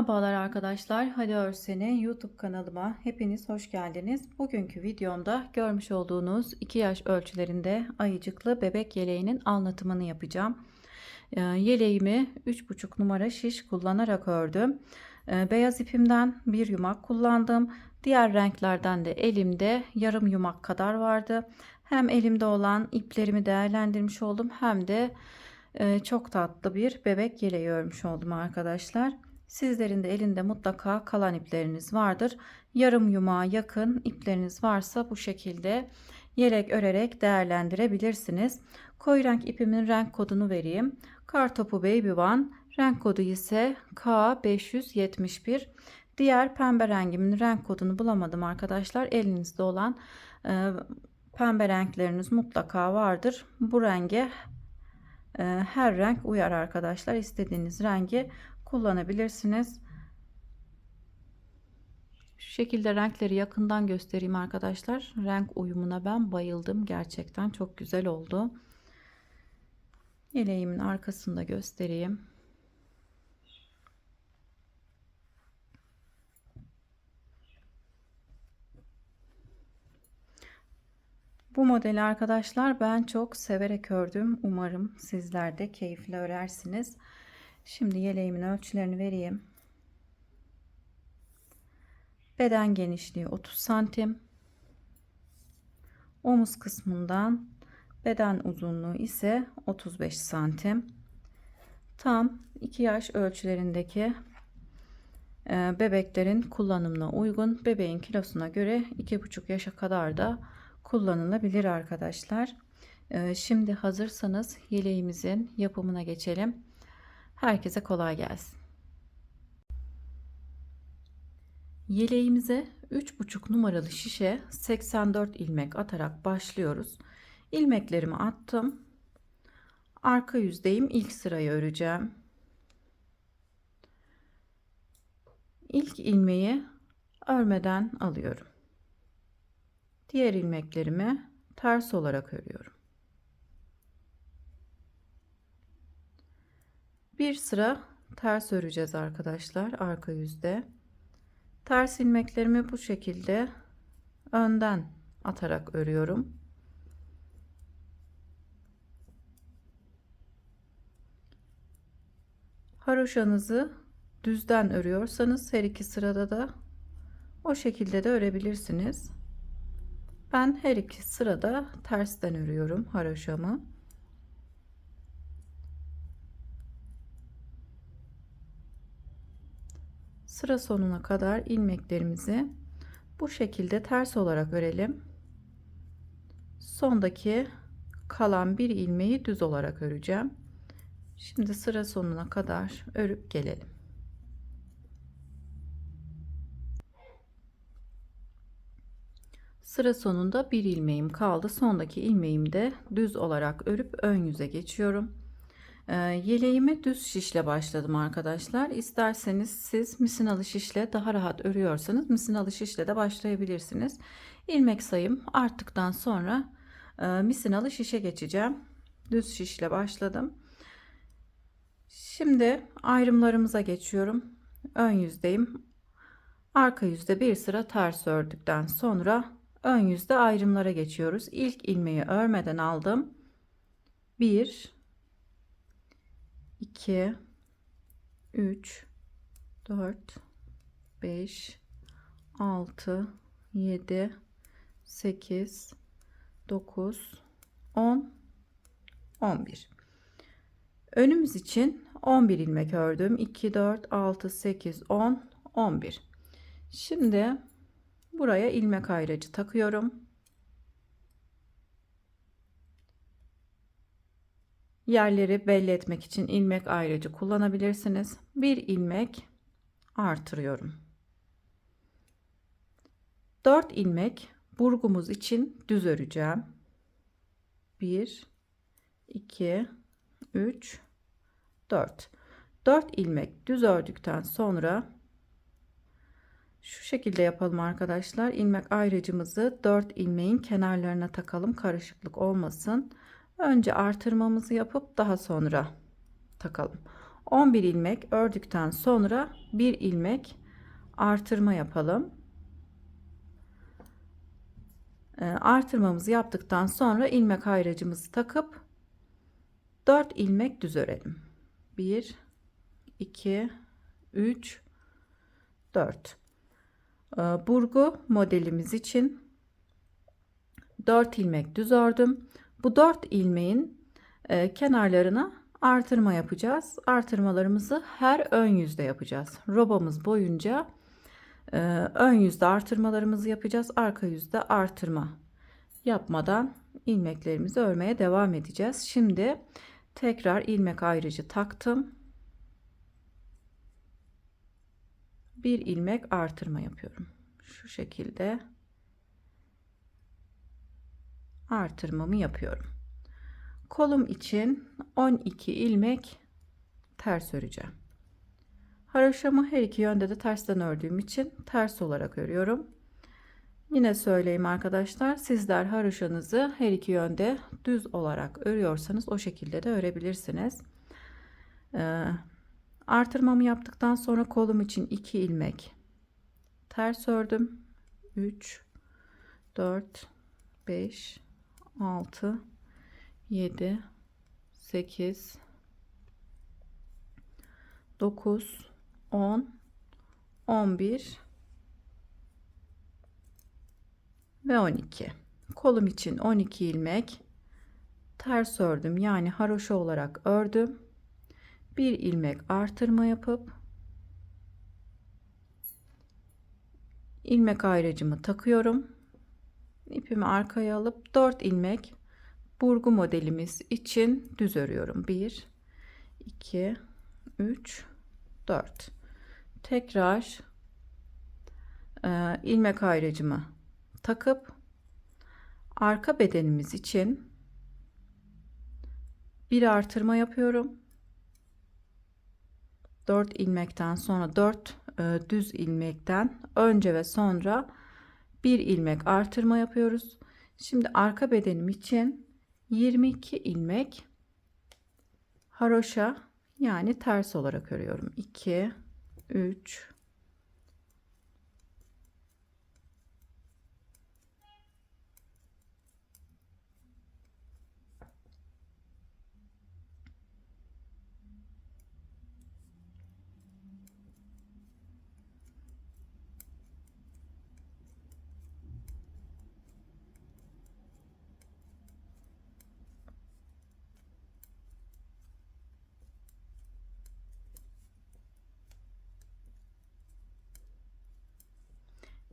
Merhabalar arkadaşlar. Hadi Örseni YouTube kanalıma hepiniz hoş geldiniz. Bugünkü videomda görmüş olduğunuz 2 yaş ölçülerinde ayıcıklı bebek yeleğinin anlatımını yapacağım. Yeleğimi 3,5 numara şiş kullanarak ördüm. Beyaz ipimden bir yumak kullandım. Diğer renklerden de elimde yarım yumak kadar vardı. Hem elimde olan iplerimi değerlendirmiş oldum hem de çok tatlı bir bebek yeleği örmüş oldum arkadaşlar. Sizlerin de elinde mutlaka kalan ipleriniz vardır. Yarım yumağa yakın ipleriniz varsa bu şekilde yelek örerek değerlendirebilirsiniz. Koyu renk ipimin renk kodunu vereyim. Kartopu Baby One, renk kodu ise K571. Diğer pembe rengimin renk kodunu bulamadım arkadaşlar. Elinizde olan pembe renkleriniz mutlaka vardır. Bu renge her renk uyar arkadaşlar. İstediğiniz rengi kullanabilirsiniz. Şu şekilde renkleri yakından göstereyim arkadaşlar. Renk uyumuna ben bayıldım. Gerçekten çok güzel oldu. Yeleğimin arkasını da göstereyim. Bu modeli arkadaşlar ben çok severek ördüm. Umarım sizler de keyifle örersiniz. Şimdi yeleğimin ölçülerini vereyim. Beden genişliği 30 santim. Omuz kısmından beden uzunluğu ise 35 santim. Tam 2 yaş ölçülerindeki bebeklerin kullanımına uygun. Bebeğin kilosuna göre 2,5 yaşa kadar da kullanılabilir arkadaşlar. Şimdi hazırsanız yeleğimizin yapımına geçelim. Herkese kolay gelsin. Yeleğimize 3,5 numaralı şişe 84 ilmek atarak başlıyoruz. İlmeklerimi attım. Arka yüzdeyim. İlk sırayı öreceğim. İlk ilmeği örmeden alıyorum. Diğer ilmeklerimi ters olarak örüyorum. Bir sıra ters öreceğiz arkadaşlar arka yüzde. Ters ilmeklerimi bu şekilde önden atarak örüyorum. Haroşanızı düzden örüyorsanız her iki sırada da o şekilde de örebilirsiniz. Ben her iki sırada tersten örüyorum haroşamı. Sıra sonuna kadar ilmeklerimizi bu şekilde ters olarak örelim. Sondaki kalan bir ilmeği düz olarak öreceğim. Şimdi sıra sonuna kadar örüp gelelim. Sıra sonunda bir ilmeğim kaldı. Sondaki ilmeğimi de düz olarak örüp ön yüze geçiyorum. Yeleğimi düz şişle başladım arkadaşlar. İsterseniz siz misinalı şişle daha rahat örüyorsanız misinalı şişle de başlayabilirsiniz. İlmek sayım arttıktan sonra misinalı şişe geçeceğim. Düz şişle başladım. Şimdi ayrımlarımıza geçiyorum. Ön yüzdeyim. Arka yüzde bir sıra ters ördükten sonra ön yüzde ayrımlara geçiyoruz. İlk ilmeği örmeden aldım. 1 2 3 4 5 6 7 8 9 10 11. Önümüz için 11 ilmek ördüm. 2 4 6 8 10 11. Şimdi buraya ilmek ayracı takıyorum. Yerleri belli etmek için ilmek ayracı kullanabilirsiniz. Bir ilmek artırıyorum. 4 ilmek burgumuz için düz öreceğim. 1 2 3 4. 4 ilmek düz ördükten sonra şu şekilde yapalım arkadaşlar. İlmek ayracımızı 4 ilmeğin kenarlarına takalım, karışıklık olmasın. Önce artırmamızı yapıp daha sonra takalım. 11 ilmek ördükten sonra bir ilmek artırma yapalım. Artırmamızı yaptıktan sonra ilmek ayracımızı takıp 4 ilmek düz örelim. 1 2 3 4. Burgu modelimiz için 4 ilmek düz ördüm. Bu 4 ilmeğin kenarlarına artırma yapacağız. Artırmalarımızı her ön yüzde yapacağız. Robamız boyunca ön yüzde artırmalarımızı yapacağız. Arka yüzde artırma yapmadan ilmeklerimizi örmeye devam edeceğiz. Şimdi tekrar ilmek ayrıcı taktım. Bir ilmek artırma yapıyorum. Şu şekilde artırmamı yapıyorum. Kolum için 12 ilmek ters öreceğim. Haroşamı her iki yönde de tersten ördüğüm için ters olarak örüyorum. Yine söyleyeyim arkadaşlar, sizler haroşanızı her iki yönde düz olarak örüyorsanız o şekilde de örebilirsiniz. Artırmamı yaptıktan sonra kolum için 2 ilmek ters ördüm. 3 4 5 6 7 8 9 10 11 ve 12. Kolum için 12 ilmek ters ördüm, yani haroşa olarak ördüm. Bir ilmek artırma yapıp ilmek ayracımı takıyorum. İpimi arkaya alıp 4 ilmek burgu modelimiz için düz örüyorum. 1 2 3 4. Tekrar ilmek ayracımı takıp arka bedenimiz için bir artırma yapıyorum. 4 ilmekten sonra 4 düz ilmekten önce ve sonra bir ilmek artırma yapıyoruz. Şimdi arka bedenim için 22 ilmek haroşa, yani ters olarak örüyorum. 2 3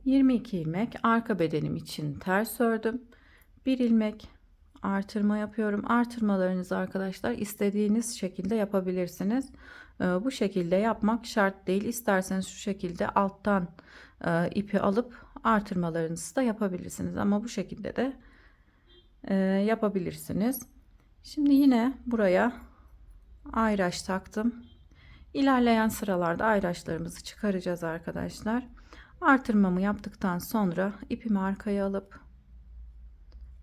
22 ilmek arka bedenim için ters ördüm. Bir ilmek artırma yapıyorum. Artırmalarınızı arkadaşlar istediğiniz şekilde yapabilirsiniz. Bu şekilde yapmak şart değil. İsterseniz şu şekilde alttan ipi alıp artırmalarınızı da yapabilirsiniz. Ama bu şekilde de yapabilirsiniz. Şimdi yine buraya ayraç taktım. İlerleyen sıralarda ayraçlarımızı çıkaracağız arkadaşlar. Artırmamı yaptıktan sonra ipimi arkaya alıp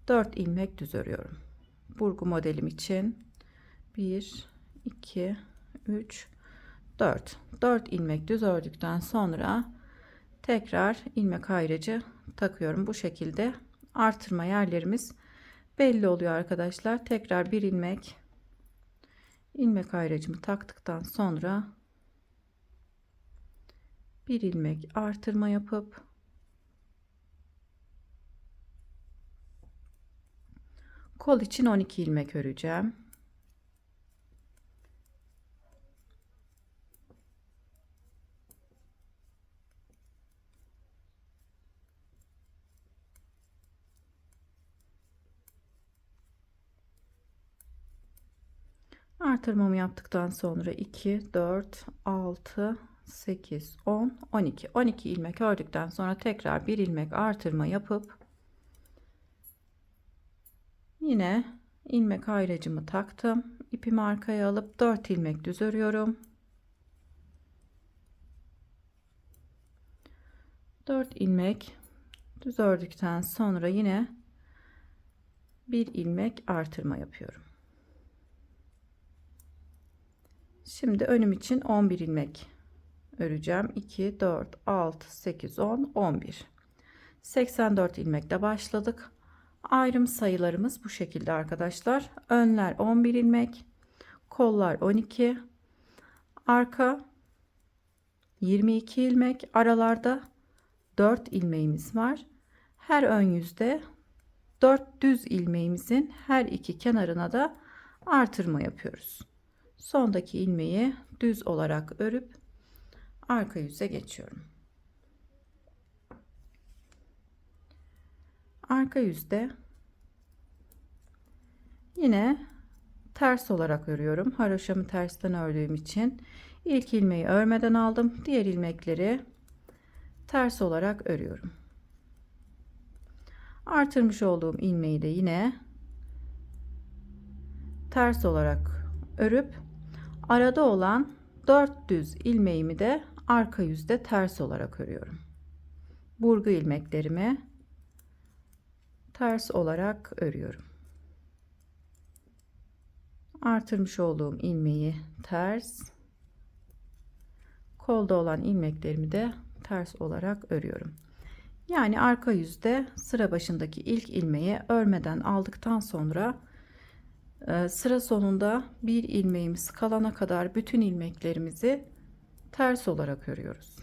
4 ilmek düz örüyorum. Burgu modelim için 1 2 3 4. 4 ilmek düz ördükten sonra tekrar ilmek ayracı takıyorum. Bu şekilde artırma yerlerimiz belli oluyor arkadaşlar. Tekrar bir ilmek ayracımı taktıktan sonra bir ilmek artırma yapıp kol için 12 ilmek öreceğim. Artırmamı yaptıktan sonra 2 4 6 8 10 12 12 ilmek ördükten sonra tekrar bir ilmek artırma yapıp yine ilmek ayracımı taktım. İpimi arkaya alıp 4 ilmek düz örüyorum. 4 ilmek düz ördükten sonra yine bir ilmek artırma yapıyorum. Şimdi önüm için 11 ilmek öreceğim. 2, 4, 6, 8, 10, 11. 84 ilmekle başladık. Ayrım sayılarımız bu şekilde arkadaşlar. Önler 11 ilmek, kollar 12, arka 22 ilmek, aralarda 4 ilmeğimiz var. Her ön yüzde 4 düz ilmeğimizin her iki kenarına da artırma yapıyoruz. Sondaki ilmeği düz olarak örüp arka yüze geçiyorum. Arka yüzde yine ters olarak örüyorum. Haroşamı tersten ördüğüm için ilk ilmeği örmeden aldım. Diğer ilmekleri ters olarak örüyorum. Artırmış olduğum ilmeği de yine ters olarak örüp arada olan 4 düz ilmeğimi de arka yüzde ters olarak örüyorum. Burgu ilmeklerimi ters olarak örüyorum. Artırmış olduğum ilmeği ters, kolda olan ilmeklerimi de ters olarak örüyorum. Yani arka yüzde sıra başındaki ilk ilmeği örmeden aldıktan sonra sıra sonunda bir ilmeğimiz kalana kadar bütün ilmeklerimizi ters olarak örüyoruz.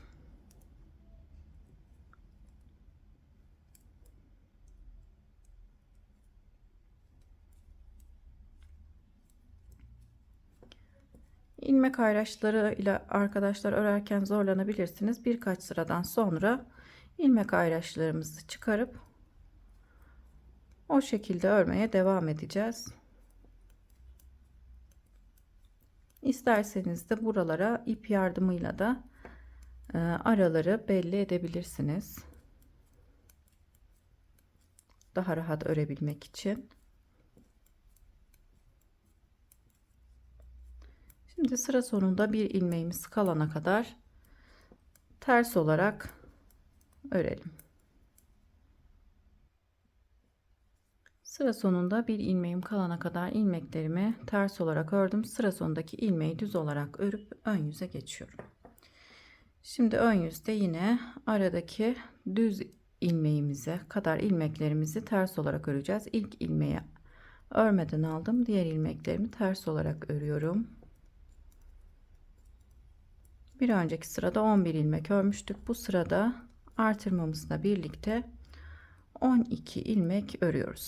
İlmek ayraçları ile arkadaşlar örerken zorlanabilirsiniz. Birkaç sıradan sonra ilmek ayraçlarımızı çıkarıp o şekilde örmeye devam edeceğiz. İsterseniz de buralara ip yardımıyla da araları belli edebilirsiniz. Daha rahat örebilmek için. Şimdi sıra sonunda bir ilmeğimiz kalana kadar ters olarak örelim. Sıra sonunda bir ilmeğim kalana kadar ilmeklerimi ters olarak ördüm. Sıra sonundaki ilmeği düz olarak örüp ön yüze geçiyorum. Şimdi ön yüzde yine aradaki düz ilmeğimize kadar ilmeklerimizi ters olarak öreceğiz. İlk ilmeği örmeden aldım. Diğer ilmeklerimi ters olarak örüyorum. Bir önceki sırada 11 ilmek örmüştük. Bu sırada artırmamızla birlikte 12 ilmek örüyoruz.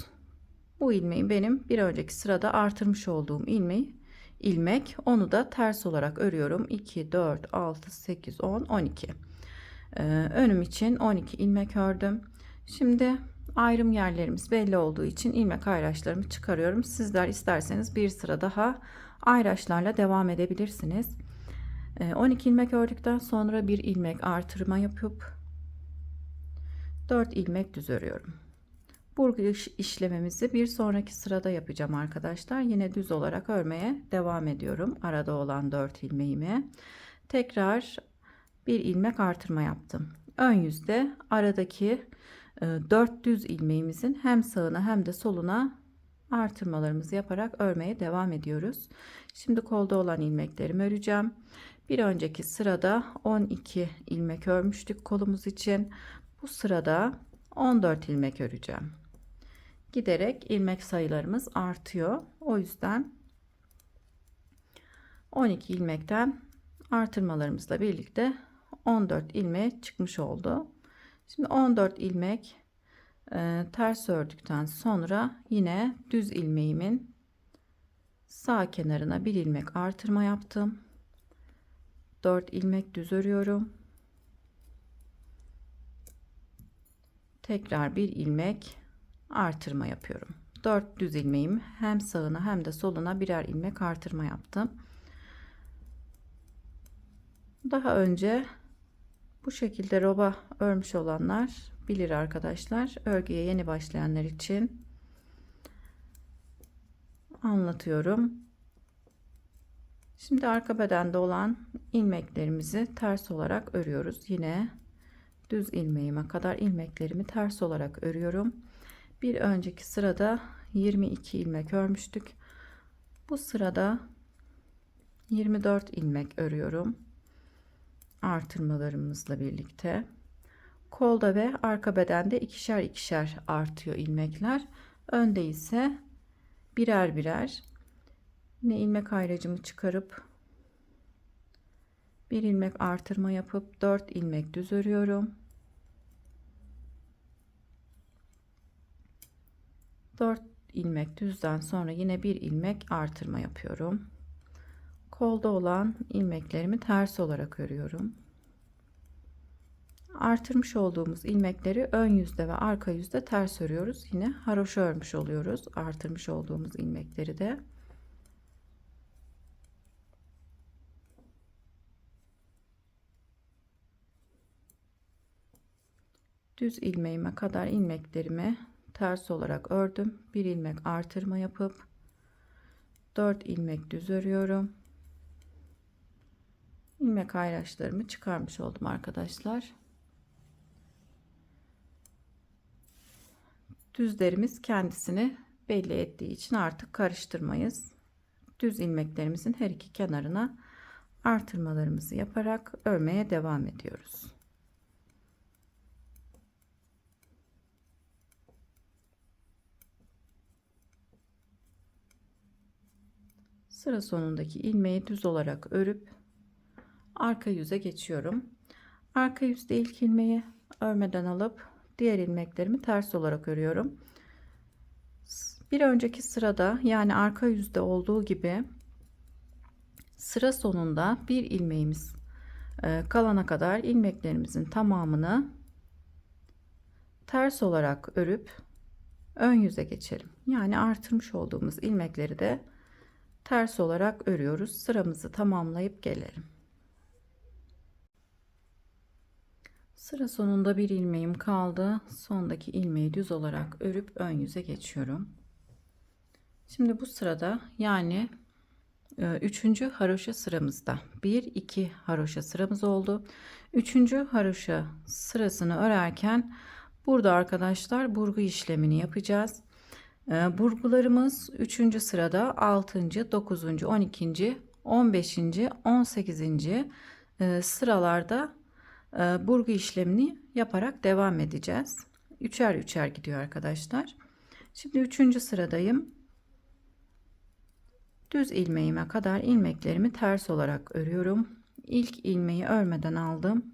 Bu ilmeği benim bir önceki sırada artırmış olduğum ilmek, onu da ters olarak örüyorum. 2, 4, 6, 8, 10, 12. Önüm için 12 ilmek ördüm. Şimdi ayrım yerlerimiz belli olduğu için ilmek ayraçlarımı çıkarıyorum. Sizler isterseniz bir sıra daha ayraçlarla devam edebilirsiniz. 12 ilmek ördükten sonra bir ilmek artırma yapıp 4 ilmek düz örüyorum. Burgu işlemimizi bir sonraki sırada yapacağım arkadaşlar. Yine düz olarak örmeye devam ediyorum. Arada olan 4 ilmeğimi. Tekrar bir ilmek artırma yaptım. Ön yüzde aradaki 4 düz ilmeğimizin hem sağına hem de soluna artırmalarımızı yaparak örmeye devam ediyoruz. Şimdi kolda olan ilmeklerimi öreceğim. Bir önceki sırada 12 ilmek örmüştük kolumuz için. Bu sırada 14 ilmek öreceğim. Giderek ilmek sayılarımız artıyor. O yüzden 12 ilmekten artırmalarımızla birlikte 14 ilmeğe çıkmış oldu. Şimdi 14 ilmek ters ördükten sonra yine düz ilmeğimin sağ kenarına bir ilmek artırma yaptım. 4 ilmek düz örüyorum. Tekrar bir ilmek artırma yapıyorum. 4 düz ilmeğim hem sağına hem de soluna birer ilmek artırma yaptım. Daha önce bu şekilde roba örmüş olanlar bilir arkadaşlar. Örgüye yeni başlayanlar için anlatıyorum. Şimdi arka bedende olan ilmeklerimizi ters olarak örüyoruz. Yine düz ilmeğime kadar ilmeklerimi ters olarak örüyorum. Bir önceki sırada 22 ilmek örmüştük. Bu sırada 24 ilmek örüyorum artırmalarımızla birlikte. Kolda ve arka bedende ikişer ikişer artıyor ilmekler. Önde ise birer birer. Yine ilmek ayracımı çıkarıp bir ilmek artırma yapıp 4 ilmek düz örüyorum. 4 ilmek düzden sonra yine bir ilmek artırma yapıyorum. Kolda olan ilmeklerimi ters olarak örüyorum. Artırmış olduğumuz ilmekleri ön yüzde ve arka yüzde ters örüyoruz. Yine haroşa örmüş oluyoruz artırmış olduğumuz ilmekleri de. Düz ilmeğime kadar ilmeklerimi ters olarak ördüm. Bir ilmek artırma yapıp 4 ilmek düz örüyorum. İlmek ayraçlarımı çıkarmış oldum arkadaşlar. Düzlerimiz kendisini belli ettiği için artık karıştırmayız. Düz ilmeklerimizin her iki kenarına artırmalarımızı yaparak örmeye devam ediyoruz. Sıra sonundaki ilmeği düz olarak örüp arka yüze geçiyorum. Arka yüzde ilk ilmeği örmeden alıp diğer ilmeklerimi ters olarak örüyorum. Bir önceki sırada yani arka yüzde olduğu gibi sıra sonunda bir ilmeğimiz kalana kadar ilmeklerimizin tamamını ters olarak örüp ön yüze geçelim. Yani artırmış olduğumuz ilmekleri de ters olarak örüyoruz. Sıramızı tamamlayıp gelelim. Sıra sonunda bir ilmeğim kaldı. Sondaki ilmeği düz olarak örüp ön yüze geçiyorum. Şimdi bu sırada yani 3. haroşa sıramızda 1-2 haroşa sıramız oldu. 3. haroşa sırasını örerken burada arkadaşlar burgu işlemini yapacağız. Burgularımız 3. sırada 6. 9. 12. 15. 18. Sıralarda burgu işlemini yaparak devam edeceğiz. Üçer üçer gidiyor arkadaşlar. Şimdi 3. sıradayım. Düz ilmeğime kadar ilmeklerimi ters olarak örüyorum. İlk ilmeği örmeden aldım.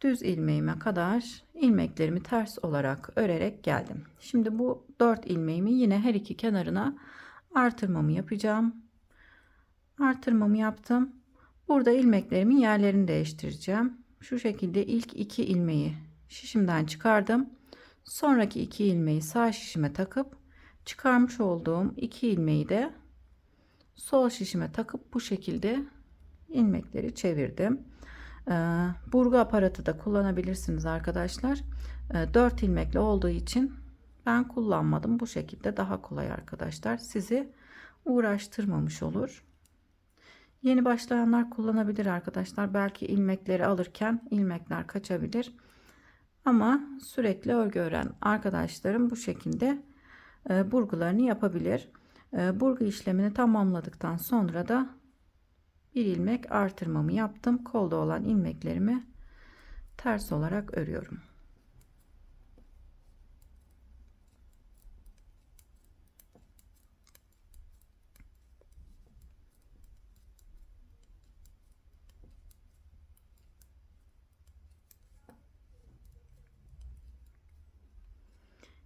Düz ilmeğime kadar ilmeklerimi ters olarak örerek geldim. Şimdi bu 4 ilmeğimi yine her iki kenarına artırmamı yapacağım. Artırmamı yaptım. Burada ilmeklerimin yerlerini değiştireceğim. Şu şekilde ilk 2 ilmeği şişimden çıkardım. Sonraki 2 ilmeği sağ şişime takıp çıkarmış olduğum 2 ilmeği de sol şişime takıp bu şekilde ilmekleri çevirdim. Burgu aparatı da kullanabilirsiniz arkadaşlar. 4 ilmekli olduğu için ben kullanmadım. Bu şekilde daha kolay arkadaşlar. Sizi uğraştırmamış olur. Yeni başlayanlar kullanabilir arkadaşlar. Belki ilmekleri alırken ilmekler kaçabilir. Ama sürekli örgü ören arkadaşlarım bu şekilde burgularını yapabilir. Burgu işlemini tamamladıktan sonra da bir ilmek artırmamı yaptım. Kolda olan ilmeklerimi ters olarak örüyorum.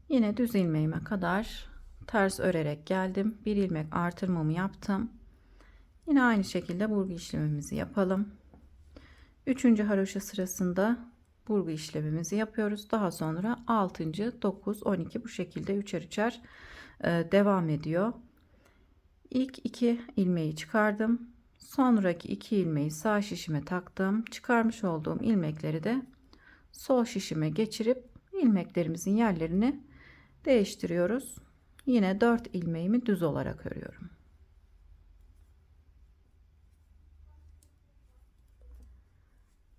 Yine düz ilmeğime kadar ters örerek geldim. Bir ilmek artırmamı yaptım. Yine aynı şekilde burgu işlemimizi yapalım. 3. haroşa sırasında burgu işlemimizi yapıyoruz. Daha sonra 6. 9 12 bu şekilde üçer üçer devam ediyor. İlk 2 ilmeği çıkardım. Sonraki 2 ilmeği sağ şişime taktım. Çıkarmış olduğum ilmekleri de sol şişime geçirip ilmeklerimizin yerlerini değiştiriyoruz. Yine 4 ilmeğimi düz olarak örüyorum.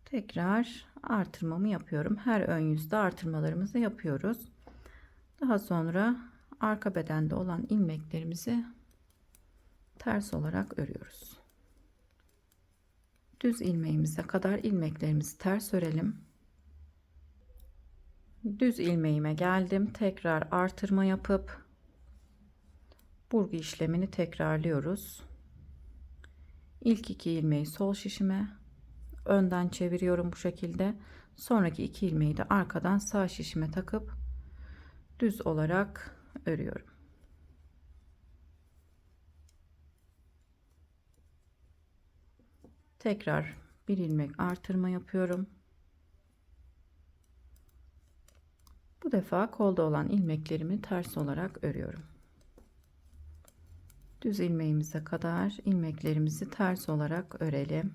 Tekrar artırmamı yapıyorum. Her ön yüzde artırmalarımızı yapıyoruz. Daha sonra arka bedende olan ilmeklerimizi ters olarak örüyoruz. Düz ilmeğimize kadar ilmeklerimizi ters örelim. Düz ilmeğime geldim. Tekrar artırma yapıp burgu işlemini tekrarlıyoruz. İlk 2 ilmeği sol şişime önden çeviriyorum bu şekilde. Sonraki 2 ilmeği de arkadan sağ şişime takıp düz olarak örüyorum. Tekrar bir ilmek artırma yapıyorum. Bu defa kolda olan ilmeklerimi ters olarak örüyorum. Düz ilmeğimize kadar ilmeklerimizi ters olarak örelim.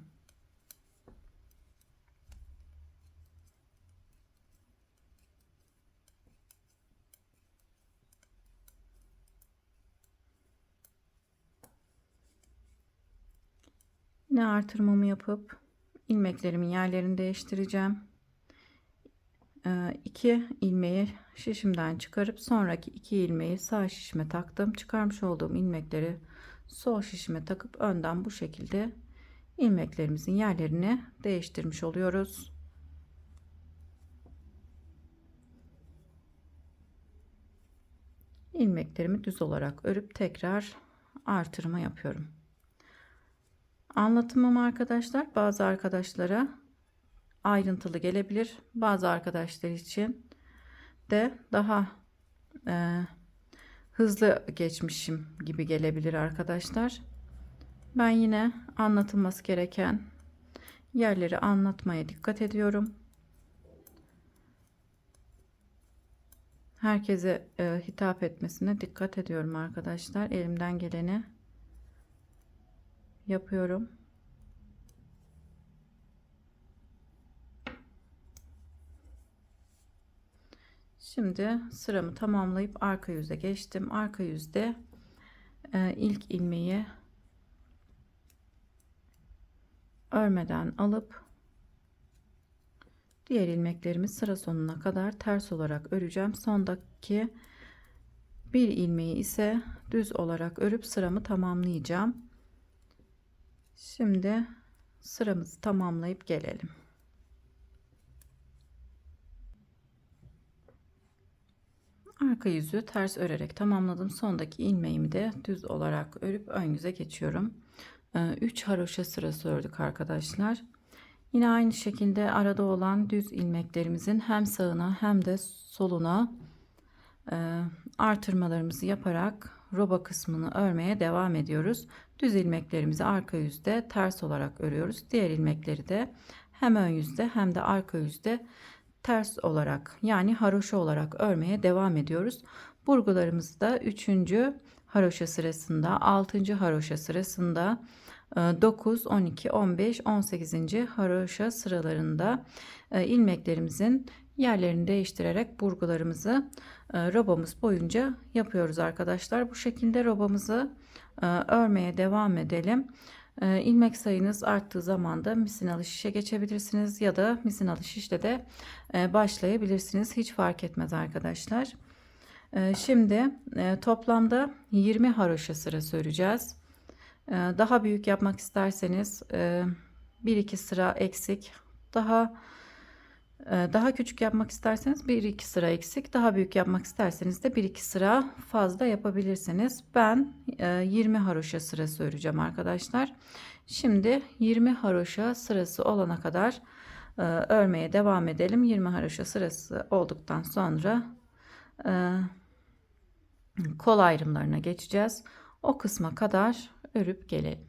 Yine artırmamı yapıp ilmeklerimin yerlerini değiştireceğim. 2 ilmeği şişimden çıkarıp sonraki 2 ilmeği sağ şişime taktım. Çıkarmış olduğum ilmekleri sol şişime takıp önden bu şekilde ilmeklerimizin yerlerini değiştirmiş oluyoruz. İlmeklerimi düz olarak örüp tekrar artırma yapıyorum. Anlatımım arkadaşlar bazı arkadaşlara ayrıntılı gelebilir. Bazı arkadaşlar için de daha hızlı geçmişim gibi gelebilir arkadaşlar. Ben yine anlatılması gereken yerleri anlatmaya dikkat ediyorum. Herkese hitap etmesine dikkat ediyorum arkadaşlar. Elimden geleni yapıyorum. Şimdi sıramı tamamlayıp arka yüze geçtim. Arka yüzde ilk ilmeği örmeden alıp diğer ilmeklerimi sıra sonuna kadar ters olarak öreceğim. Sondaki bir ilmeği ise düz olarak örüp sıramı tamamlayacağım. Şimdi sıramızı tamamlayıp gelelim. Arka yüzü ters örerek tamamladım. Sondaki ilmeğimi de düz olarak örüp ön yüze geçiyorum. 3 haroşa sırası ördük arkadaşlar. Yine aynı şekilde arada olan düz ilmeklerimizin hem sağına hem de soluna artırmalarımızı yaparak roba kısmını örmeye devam ediyoruz. Düz ilmeklerimizi arka yüzde ters olarak örüyoruz. Diğer ilmekleri de hem ön yüzde hem de arka yüzde ters olarak yani haroşa olarak örmeye devam ediyoruz. Burgularımızı da 3. haroşa sırasında, 6. haroşa sırasında, 9, 12, 15, 18. haroşa sıralarında ilmeklerimizin yerlerini değiştirerek burgularımızı robamız boyunca yapıyoruz arkadaşlar. Bu şekilde robamızı örmeye devam edelim. İlmek sayınız arttığı zaman da misinalı şişe geçebilirsiniz ya da misinalı şişle de başlayabilirsiniz. Hiç fark etmez arkadaşlar. Şimdi toplamda 20 haroşa sırası öreceğiz. Daha büyük yapmak isterseniz 1-2 sıra eksik, daha küçük yapmak isterseniz 1-2 sıra eksik, daha büyük yapmak isterseniz de 1-2 sıra fazla yapabilirsiniz. Ben 20 haroşa sırası öreceğim arkadaşlar. Şimdi 20 haroşa sırası olana kadar örmeye devam edelim. 20 haroşa sırası olduktan sonra kol ayrımlarına geçeceğiz. O kısma kadar örüp gelelim.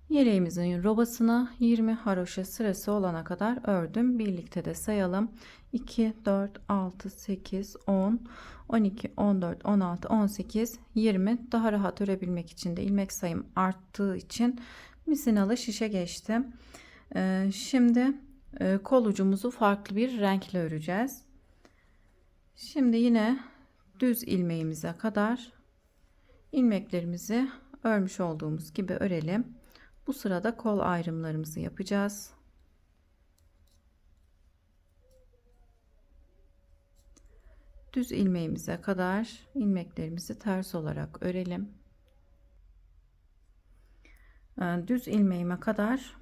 Yeleğimizin robasını 20 haroşa sırası olana kadar ördüm. Birlikte de sayalım. 2, 4, 6, 8, 10, 12, 14, 16, 18, 20. Daha rahat örebilmek için de ilmek sayım arttığı için misinalı şişe geçtim. Şimdi kol ucumuzu farklı bir renkle öreceğiz. Şimdi yine düz ilmeğimize kadar ilmeklerimizi örmüş olduğumuz gibi örelim. Bu sırada kol ayrımlarımızı yapacağız. düz ilmeğimize kadar ilmeklerimizi ters olarak örelim. Düz ilmeğime kadar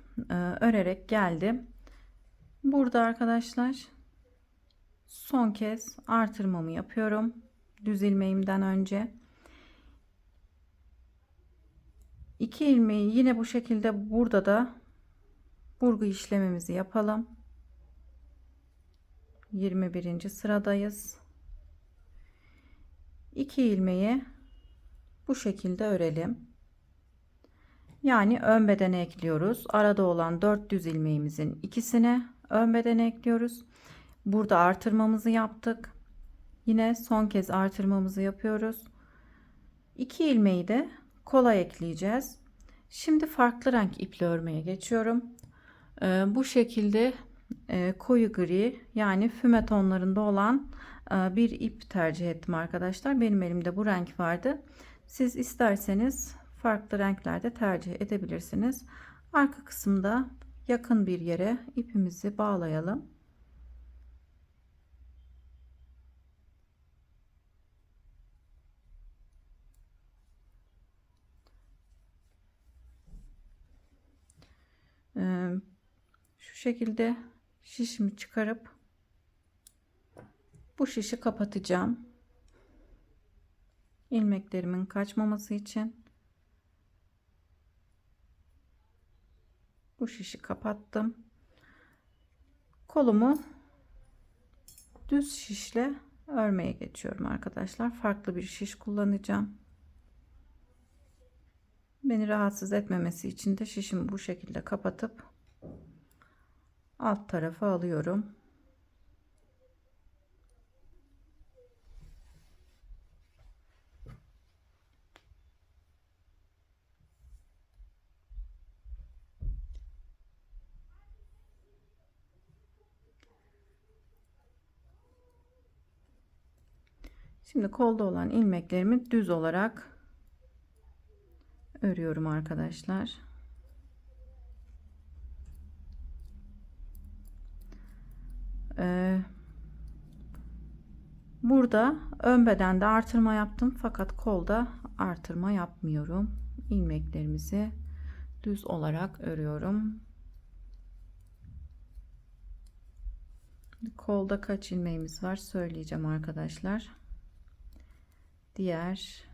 örerek geldim. Burada arkadaşlar son kez artırmamı yapıyorum. Düz ilmeğimden önce 2 ilmeği yine bu şekilde burada da burgu işlemimizi yapalım. 21. sıradayız. 2 ilmeği bu şekilde örelim. Yani ön bedene ekliyoruz. Arada olan 4 düz ilmeğimizin ikisini ön bedene ekliyoruz. Burada artırmamızı yaptık. Yine son kez artırmamızı yapıyoruz. 2 ilmeği de kola ekleyeceğiz. Şimdi farklı renk iple örmeye geçiyorum. Bu şekilde koyu gri yani füme tonlarında olan bir ip tercih ettim arkadaşlar. Benim elimde bu renk vardı. Siz isterseniz farklı renklerde tercih edebilirsiniz. Arka kısımda yakın bir yere ipimizi bağlayalım. Şu şekilde şişimi çıkarıp bu şişi kapatacağım. İlmeklerimin kaçmaması için bu şişi kapattım. Kolumu düz şişle örmeye geçiyorum arkadaşlar. Farklı bir şiş kullanacağım. Beni rahatsız etmemesi için de şişimi bu şekilde kapatıp alt tarafa alıyorum. Şimdi kolda olan ilmeklerimi düz olarak örüyorum arkadaşlar. Burada ön bedende artırma yaptım fakat kolda artırma yapmıyorum. İlmeklerimizi düz olarak örüyorum. Kolda kaç ilmeğimiz var söyleyeceğim arkadaşlar. Diğer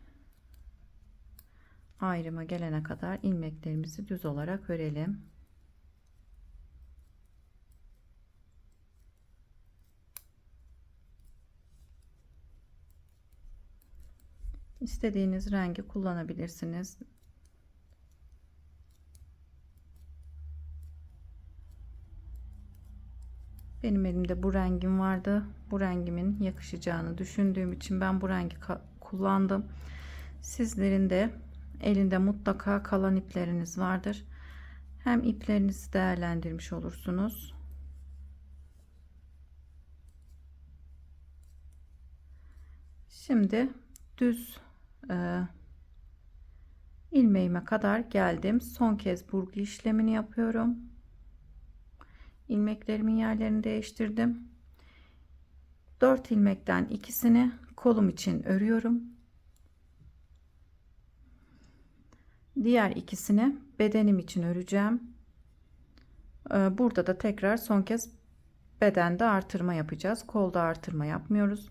ayrıma gelene kadar ilmeklerimizi düz olarak örelim. İstediğiniz rengi kullanabilirsiniz. Benim elimde bu rengim vardı. Bu rengimin yakışacağını düşündüğüm için ben bu rengi kullandım. Sizlerin de elinde mutlaka kalan ipleriniz vardır. Hem iplerinizi değerlendirmiş olursunuz. Şimdi düz ilmeğime kadar geldim. Son kez burgu işlemini yapıyorum. İlmeklerimin yerlerini değiştirdim. 4 ilmekten ikisini kolum için örüyorum. Diğer ikisini bedenim için öreceğim. Burada da tekrar son kez bedende artırma yapacağız. Kolda artırma yapmıyoruz.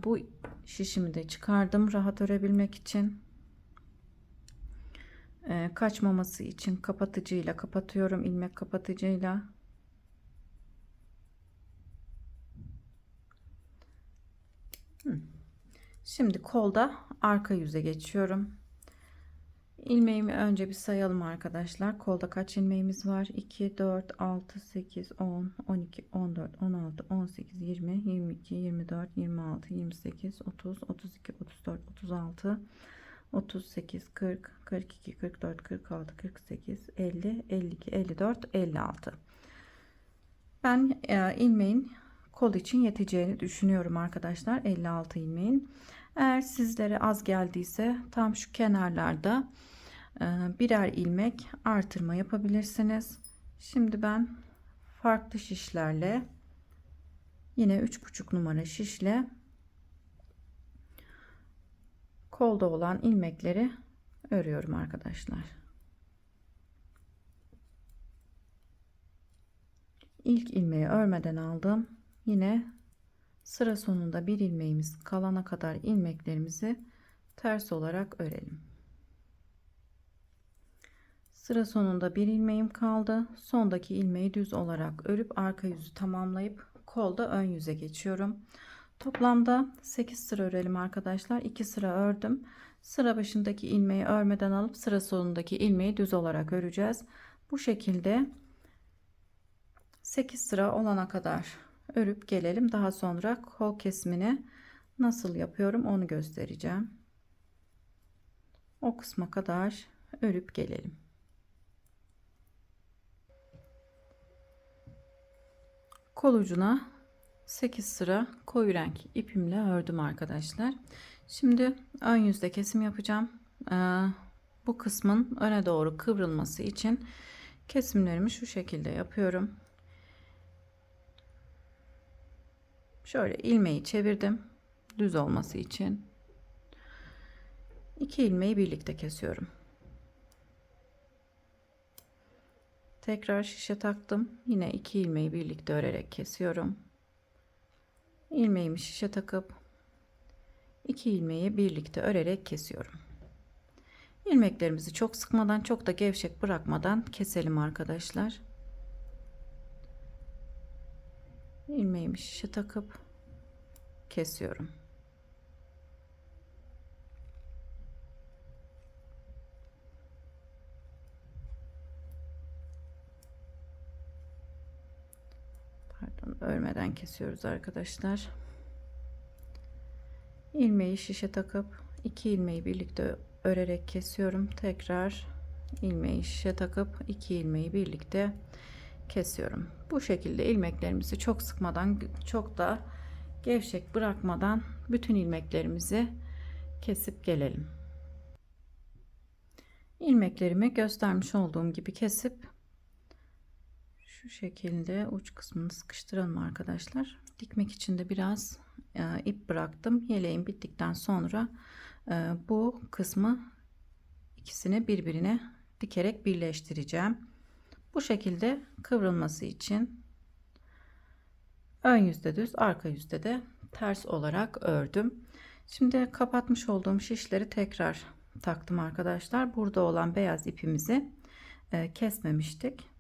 Bu şişimi de çıkardım rahat örebilmek için. Kaçmaması için kapatıcıyla kapatıyorum, ilmek kapatıcıyla. Şimdi kolda arka yüze geçiyorum. İlmeğimi önce bir sayalım arkadaşlar. Kolda kaç ilmeğimiz var? 2, 4, 6, 8, 10, 12, 14, 16, 18, 20, 22, 24, 26, 28, 30, 32, 34, 36, 38, 40, 42, 44, 46, 48, 50, 52, 54, 56. Ben ilmeğin kol için yeteceğini düşünüyorum arkadaşlar. 56 ilmeğin. Eğer sizlere az geldiyse tam şu kenarlarda birer ilmek artırma yapabilirsiniz. Şimdi ben farklı şişlerle yine 3,5 numara şişle kolda olan ilmekleri örüyorum arkadaşlar. İlk ilmeği örmeden aldım. Yine sıra sonunda bir ilmeğimiz kalana kadar ilmeklerimizi ters olarak örelim. Sıra sonunda bir ilmeğim kaldı. Sondaki ilmeği düz olarak örüp arka yüzü tamamlayıp kolda ön yüze geçiyorum. Toplamda 8 sıra örelim arkadaşlar. 2 sıra ördüm. Sıra başındaki ilmeği örmeden alıp sıra sonundaki ilmeği düz olarak öreceğiz. Bu şekilde 8 sıra olana kadar örüp gelelim. Daha sonra kol kesimini nasıl yapıyorum onu göstereceğim. O kısma kadar örüp gelelim. Kol ucuna 8 sıra koyu renk ipimle ördüm arkadaşlar. Şimdi ön yüzde kesim yapacağım. Bu kısmın öne doğru kıvrılması için kesimlerimi şu şekilde yapıyorum. Şöyle ilmeği çevirdim düz olması için. 2 ilmeği birlikte kesiyorum. Tekrar şişe taktım. Yine 2 ilmeği birlikte örerek kesiyorum. İlmeğimi şişe takıp 2 ilmeği birlikte örerek kesiyorum. İlmeklerimizi çok sıkmadan, çok da gevşek bırakmadan keselim arkadaşlar. İlmeğimi şişe takıp kesiyorum. Pardon, örmeden kesiyoruz arkadaşlar. İlmeği şişe takıp 2 ilmeği birlikte örerek kesiyorum. Tekrar ilmeği şişe takıp 2 ilmeği birlikte kesiyorum. Bu şekilde ilmeklerimizi çok sıkmadan, çok da gevşek bırakmadan bütün ilmeklerimizi kesip gelelim. İlmeklerimi göstermiş olduğum gibi kesip şu şekilde uç kısmını sıkıştıralım arkadaşlar. Dikmek için de biraz ip bıraktım. Yeleğim bittikten sonra bu kısmı ikisini birbirine dikerek birleştireceğim. Bu şekilde kıvrılması için ön yüzde düz, arka yüzde de ters olarak ördüm. Şimdi kapatmış olduğum şişleri tekrar taktım arkadaşlar. Burada olan beyaz ipimizi kesmemiştik.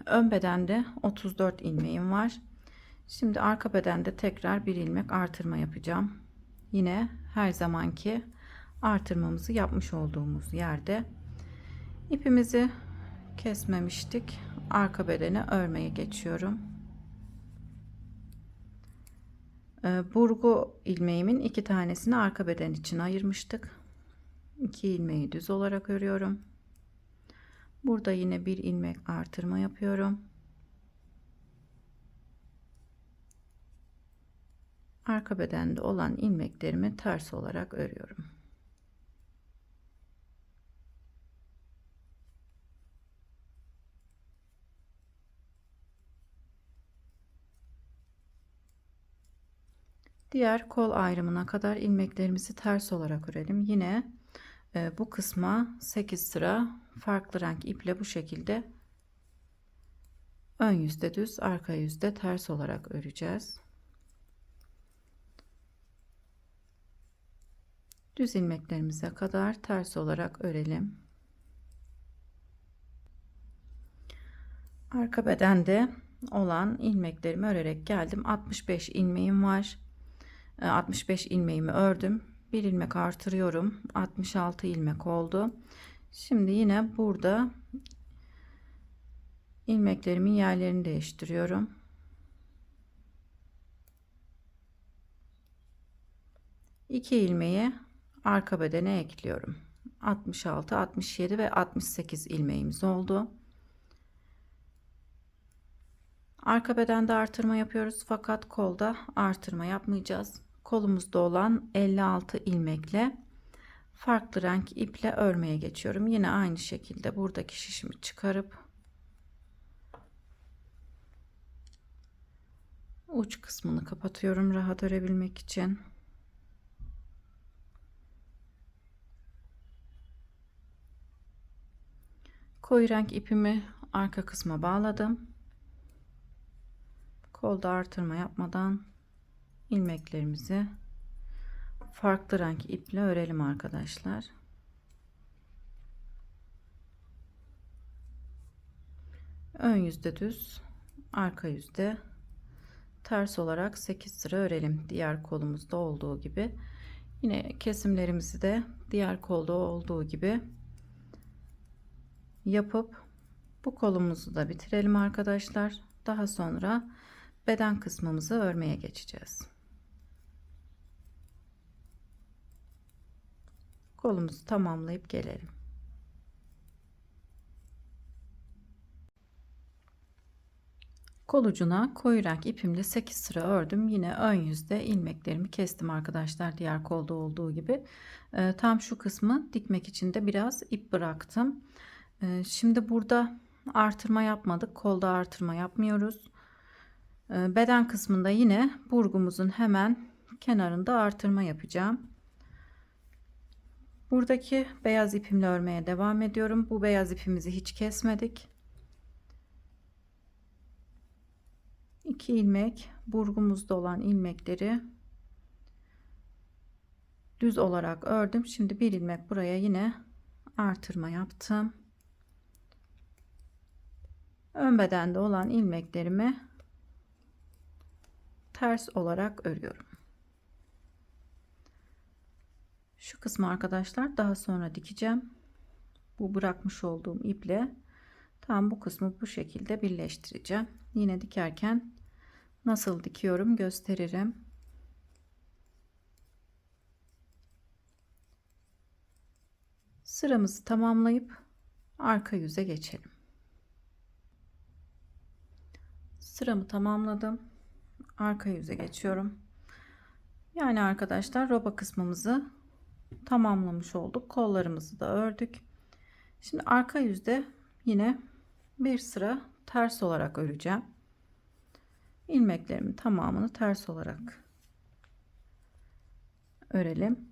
Ön bedende 34 ilmeğim var. Şimdi arka bedende tekrar bir ilmek artırma yapacağım. Yine her zamanki artırmamızı yapmış olduğumuz yerde ipimizi kesmemiştik. Arka bedeni örmeye geçiyorum. Burgu ilmeğimin 2 tanesini arka beden için ayırmıştık. 2 ilmeği düz olarak örüyorum. Burada yine bir ilmek artırma yapıyorum. Arka bedende olan ilmeklerimi ters olarak örüyorum. Diğer kol ayrımına kadar ilmeklerimizi ters olarak örelim. Yine bu kısma 8 sıra farklı renk iple bu şekilde ön yüzde düz, arka yüzde ters olarak öreceğiz. Düz ilmeklerimize kadar ters olarak örelim. Arka bedende olan ilmeklerimi örerek geldim. 65 ilmeğim var. 65 ilmeğimi ördüm. Bir ilmek artırıyorum. 66 ilmek oldu. Şimdi yine burada ilmeklerimin yerlerini değiştiriyorum. İki ilmeği arka bedene ekliyorum. 66, 67 ve 68 ilmeğimiz oldu. Arka bedende artırma yapıyoruz fakat kolda artırma yapmayacağız. Kolumuzda olan 56 ilmekle farklı renk iple örmeye geçiyorum. Yine aynı şekilde buradaki şişimi çıkarıp Uç kısmını kapatıyorum rahat örebilmek için. Koyu renk ipimi arka kısma bağladım. Kolda artırma yapmadan ilmeklerimizi farklı renk iple örelim arkadaşlar. Ön yüzde düz, arka yüzde ters olarak 8 sıra örelim. Diğer kolumuzda olduğu gibi. Yine kesimlerimizi de diğer kolda olduğu gibi yapıp bu kolumuzu da bitirelim arkadaşlar. Daha sonra beden kısmımızı örmeye geçeceğiz. Kolumuzu tamamlayıp gelelim. Kol ucuna koyu renk ipimle 8 sıra ördüm. Yine ön yüzde ilmeklerimi kestim arkadaşlar. Diğer kolda olduğu gibi. Tam şu kısmı dikmek için de biraz ip bıraktım. Şimdi burada artırma yapmadık. Kolda artırma yapmıyoruz. Beden kısmında yine burgumuzun hemen kenarında artırma yapacağım. Buradaki beyaz ipimle örmeye devam ediyorum. Bu beyaz ipimizi hiç kesmedik. 2 ilmek burgumuzda olan ilmekleri düz olarak ördüm. Şimdi bir ilmek buraya yine artırma yaptım. Ön bedende olan ilmeklerimi ters olarak örüyorum. Şu kısmı arkadaşlar daha sonra dikeceğim. Bu bırakmış olduğum iple tam bu kısmı bu şekilde birleştireceğim. Yine dikerken nasıl dikiyorum gösteririm. Sıramızı tamamlayıp arka yüze geçelim. Sıramı tamamladım. Arka yüze geçiyorum. Yani arkadaşlar roba kısmımızı tamamlamış olduk. Kollarımızı da ördük. Şimdi arka yüzde yine bir sıra ters olarak öreceğim. İlmeklerimin tamamını ters olarak örelim.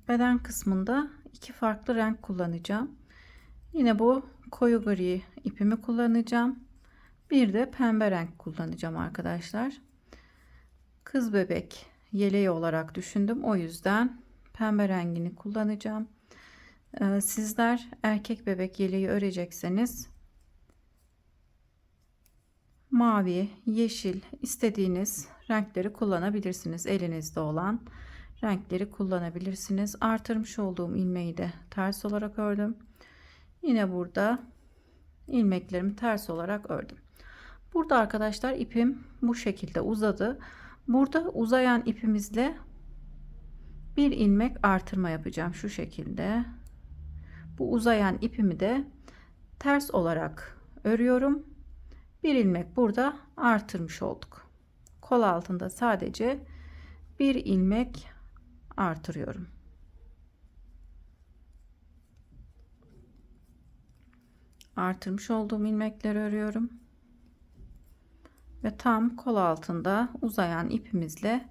Beden kısmında iki farklı renk kullanacağım. Yine bu koyu gri ipimi kullanacağım. Bir de pembe renk kullanacağım arkadaşlar. Kız bebek yeleği olarak düşündüm. O yüzden pembe rengini kullanacağım. Sizler erkek bebek yeleği örecekseniz mavi, yeşil istediğiniz renkleri kullanabilirsiniz. Elinizde olan renkleri kullanabilirsiniz. Artırmış olduğum ilmeği de ters olarak ördüm. Yine burada ilmeklerimi ters olarak ördüm. Burada arkadaşlar ipim bu şekilde uzadı. Burada uzayan ipimizle bir ilmek artırma yapacağım şu şekilde. Bu uzayan ipimi de ters olarak örüyorum. Bir ilmek burada artırmış olduk. Kol altında sadece bir ilmek artırıyorum. Artırmış olduğum ilmekleri örüyorum. Ve tam kol altında uzayan ipimizle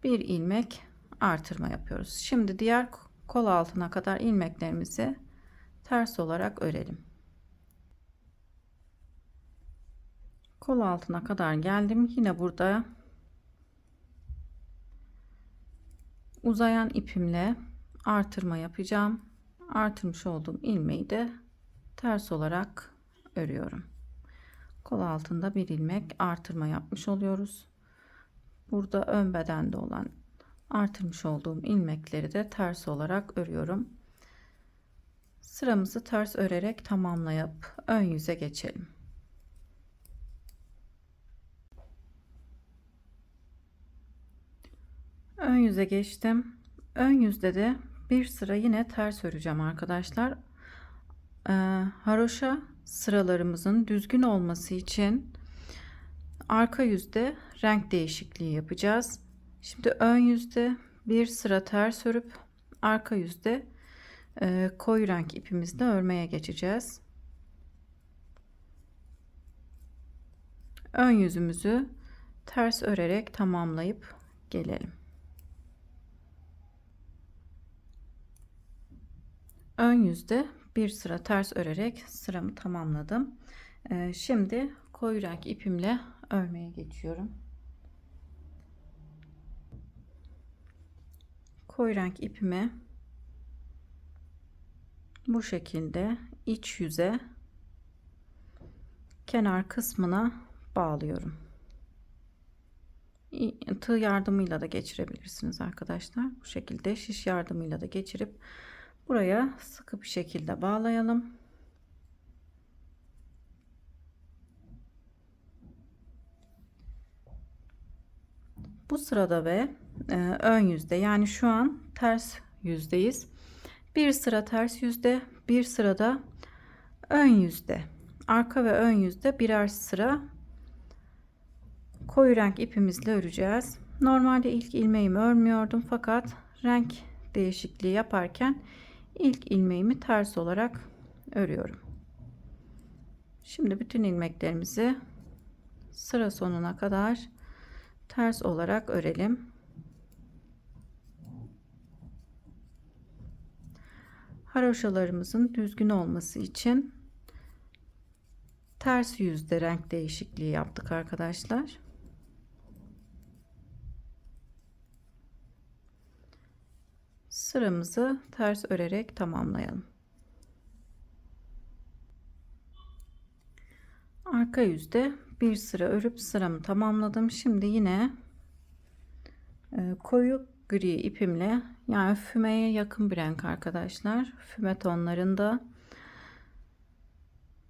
bir ilmek artırma yapıyoruz. Şimdi diğer kol altına kadar ilmeklerimizi ters olarak örelim. Kol altına kadar geldim. Yine burada uzayan ipimle artırma yapacağım. Artırmış olduğum ilmeği de ters olarak örüyorum. Kol altında bir ilmek artırma yapmış oluyoruz. Burada ön bedende olan artırmış olduğum ilmekleri de ters olarak örüyorum. Sıramızı ters örerek tamamlayıp ön yüze geçelim. Ön yüze geçtim. Ön yüzde de bir sıra yine ters öreceğim arkadaşlar. Haroşa sıralarımızın düzgün olması için arka yüzde renk değişikliği yapacağız. Şimdi ön yüzde bir sıra ters örüp arka yüzde koyu renk ipimizle örmeye geçeceğiz. Ön yüzümüzü ters örerek tamamlayıp gelelim. Ön yüzde bir sıra ters örerek sıramı tamamladım. Şimdi koyu renk ipimle örmeye geçiyorum. Koyu renk ipimi bu şekilde iç yüze, kenar kısmına bağlıyorum. Tığ yardımıyla da geçirebilirsiniz arkadaşlar. Bu şekilde şiş yardımıyla da geçirip buraya sıkı bir şekilde bağlayalım. Bu sırada ve ön yüzde, yani şu an ters yüzdeyiz. Bir sıra ters yüzde, bir sırada ön yüzde. Arka ve ön yüzde birer sıra koyu renk ipimizle öreceğiz. Normalde ilk ilmeğimi örmüyordum fakat renk değişikliği yaparken ilk ilmeğimi ters olarak örüyorum. Şimdi bütün ilmeklerimizi sıra sonuna kadar ters olarak örelim. Haroşalarımızın düzgün olması için ters yüzde renk değişikliği yaptık arkadaşlar. Sıramızı ters örerek tamamlayalım. Arka yüzde bir sıra örüp sıramı tamamladım. Şimdi yine koyu gri ipimle, yani fümeye yakın bir renk arkadaşlar, füme tonlarında,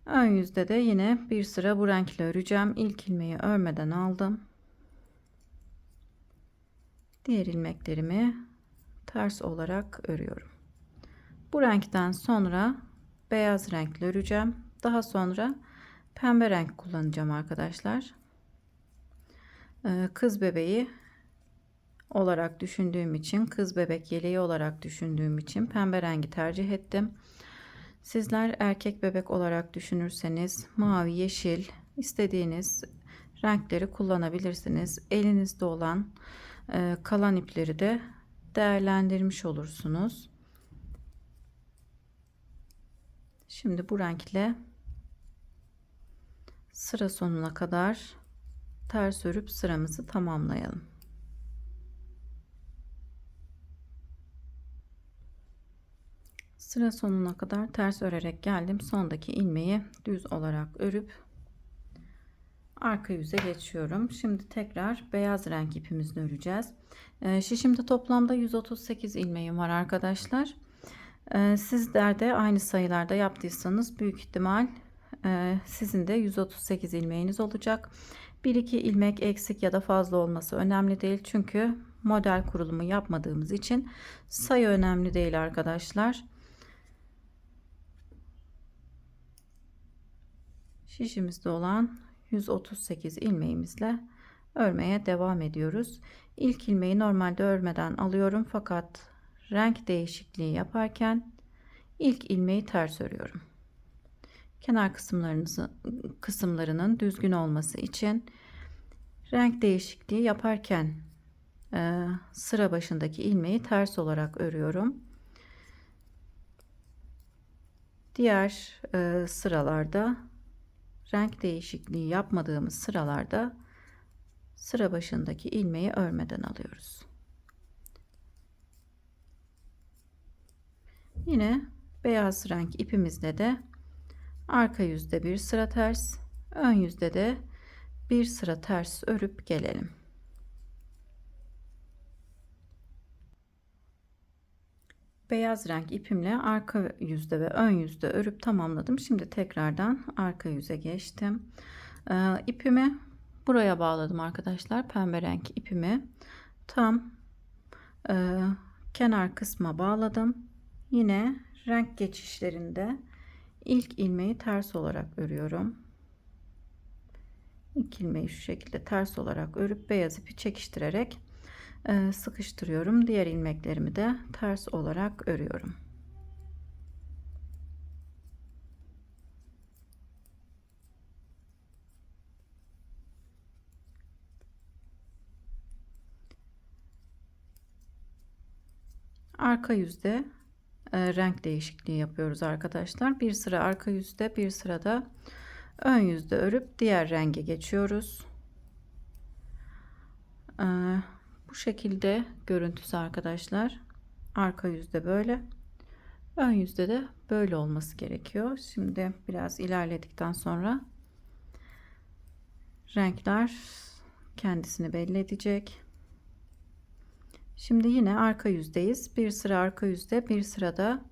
ön yüzde de yine bir sıra bu renkle öreceğim. İlk ilmeği örmeden aldım. Diğer ilmeklerimi ters olarak örüyorum. Bu renkten sonra beyaz renkle öreceğim. Daha sonra pembe renk kullanacağım arkadaşlar. Kız bebeği olarak düşündüğüm için, kız bebek yeleği olarak düşündüğüm için pembe rengi tercih ettim. Sizler erkek bebek olarak düşünürseniz mavi, yeşil, istediğiniz renkleri kullanabilirsiniz. Elinizde olan kalan ipleri de değerlendirmiş olursunuz. Şimdi bu renkle sıra sonuna kadar ters örüp sıramızı tamamlayalım. Sıra sonuna kadar ters örerek geldim. Sondaki ilmeği düz olarak örüp arka yüze geçiyorum. Şimdi tekrar beyaz renk ipimizle öreceğiz. Şişimde toplamda 138 ilmeğim var arkadaşlar. Sizler de aynı sayılarda yaptıysanız büyük ihtimal sizin de 138 ilmeğiniz olacak. 1-2 ilmek eksik ya da fazla olması önemli değil. Çünkü model kurulumu yapmadığımız için sayı önemli değil arkadaşlar. Şişimizde olan 138 ilmeğimizle örmeye devam ediyoruz. İlk ilmeği normalde örmeden alıyorum fakat renk değişikliği yaparken ilk ilmeği ters örüyorum. Kenar kısımlarının düzgün olması için renk değişikliği yaparken sıra başındaki ilmeği ters olarak örüyorum. Diğer sıralarda, renk değişikliği yapmadığımız sıralarda sıra başındaki ilmeği örmeden alıyoruz. Yine beyaz renk ipimizle de arka yüzde bir sıra ters, ön yüzde de bir sıra ters örüp gelelim. Beyaz renk ipimle arka yüzde ve ön yüzde örüp tamamladım. Şimdi tekrardan arka yüze geçtim. İpimi buraya bağladım arkadaşlar. Pembe renk ipimi tam kenar kısma bağladım. Yine renk geçişlerinde İlk ilmeği ters olarak örüyorum. İlk ilmeği şu şekilde ters olarak örüp beyaz ipi çekiştirerek sıkıştırıyorum. Diğer ilmeklerimi de ters olarak örüyorum. Arka yüzde renk değişikliği yapıyoruz arkadaşlar. Bir sıra arka yüzde, bir sırada ön yüzde örüp diğer renge geçiyoruz. Bu şekilde görüntüsü arkadaşlar. Arka yüzde böyle, ön yüzde de böyle olması gerekiyor. Şimdi biraz ilerledikten sonra renkler kendisini belli edecek. Şimdi yine arka yüzdeyiz. Bir sıra arka yüzde, bir sırada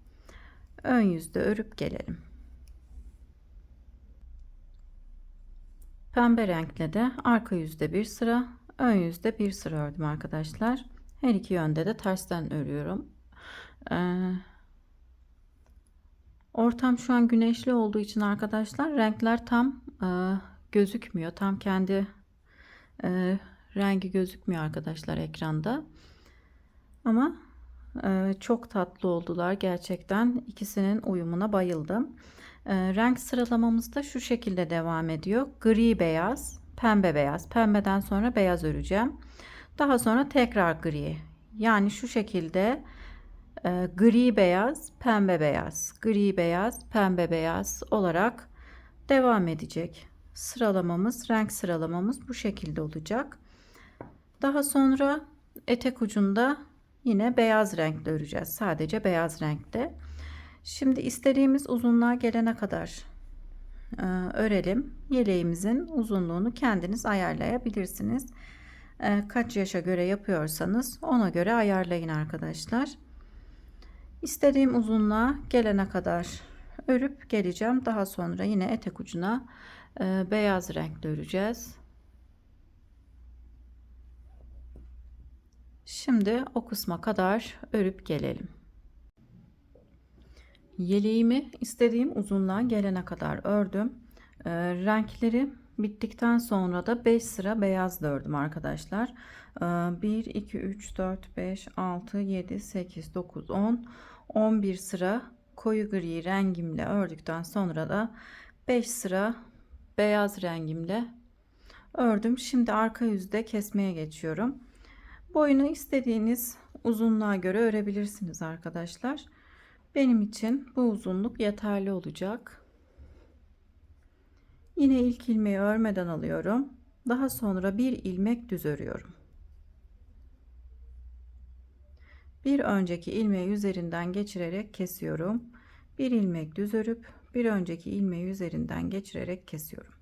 ön yüzde örüp gelelim. Pembe renkle de arka yüzde bir sıra, ön yüzde bir sıra ördüm arkadaşlar. Her iki yönde de tersten örüyorum. Ortam şu an güneşli olduğu için arkadaşlar renkler tam gözükmüyor. Tam kendi rengi gözükmüyor arkadaşlar ekranda. Ama çok tatlı oldular gerçekten. İkisinin uyumuna bayıldım. Renk sıralamamız da şu şekilde devam ediyor. Gri beyaz, pembe beyaz. Pembeden sonra beyaz öreceğim. Daha sonra tekrar gri. Yani şu şekilde gri beyaz, pembe beyaz, gri beyaz, pembe beyaz olarak devam edecek. Sıralamamız, renk sıralamamız bu şekilde olacak. Daha sonra etek ucunda yine beyaz renkle öreceğiz. Sadece beyaz renkte. Şimdi istediğimiz uzunluğa gelene kadar örelim. Yeleğimizin uzunluğunu kendiniz ayarlayabilirsiniz. Kaç yaşa göre yapıyorsanız ona göre ayarlayın arkadaşlar. İstediğim uzunluğa gelene kadar örüp geleceğim. Daha sonra yine etek ucuna beyaz renkle öreceğiz. Şimdi o kısma kadar örüp gelelim. Yeleğimi istediğim uzunluğa gelene kadar ördüm. Renkleri bittikten sonra da 5 sıra beyaz ördüm arkadaşlar. 1, 2, 3, 4, 5, 6, 7, 8, 9, 10, 11 sıra koyu gri rengimle ördükten sonra da 5 sıra beyaz rengimle ördüm. Şimdi arka yüzde kesmeye geçiyorum. Boyunu istediğiniz uzunluğa göre örebilirsiniz arkadaşlar. Benim için bu uzunluk yeterli olacak. Yine ilk ilmeği örmeden alıyorum. Daha sonra bir ilmek düz örüyorum. Bir önceki ilmeği üzerinden geçirerek kesiyorum. Bir ilmek düz örüp bir önceki ilmeği üzerinden geçirerek kesiyorum.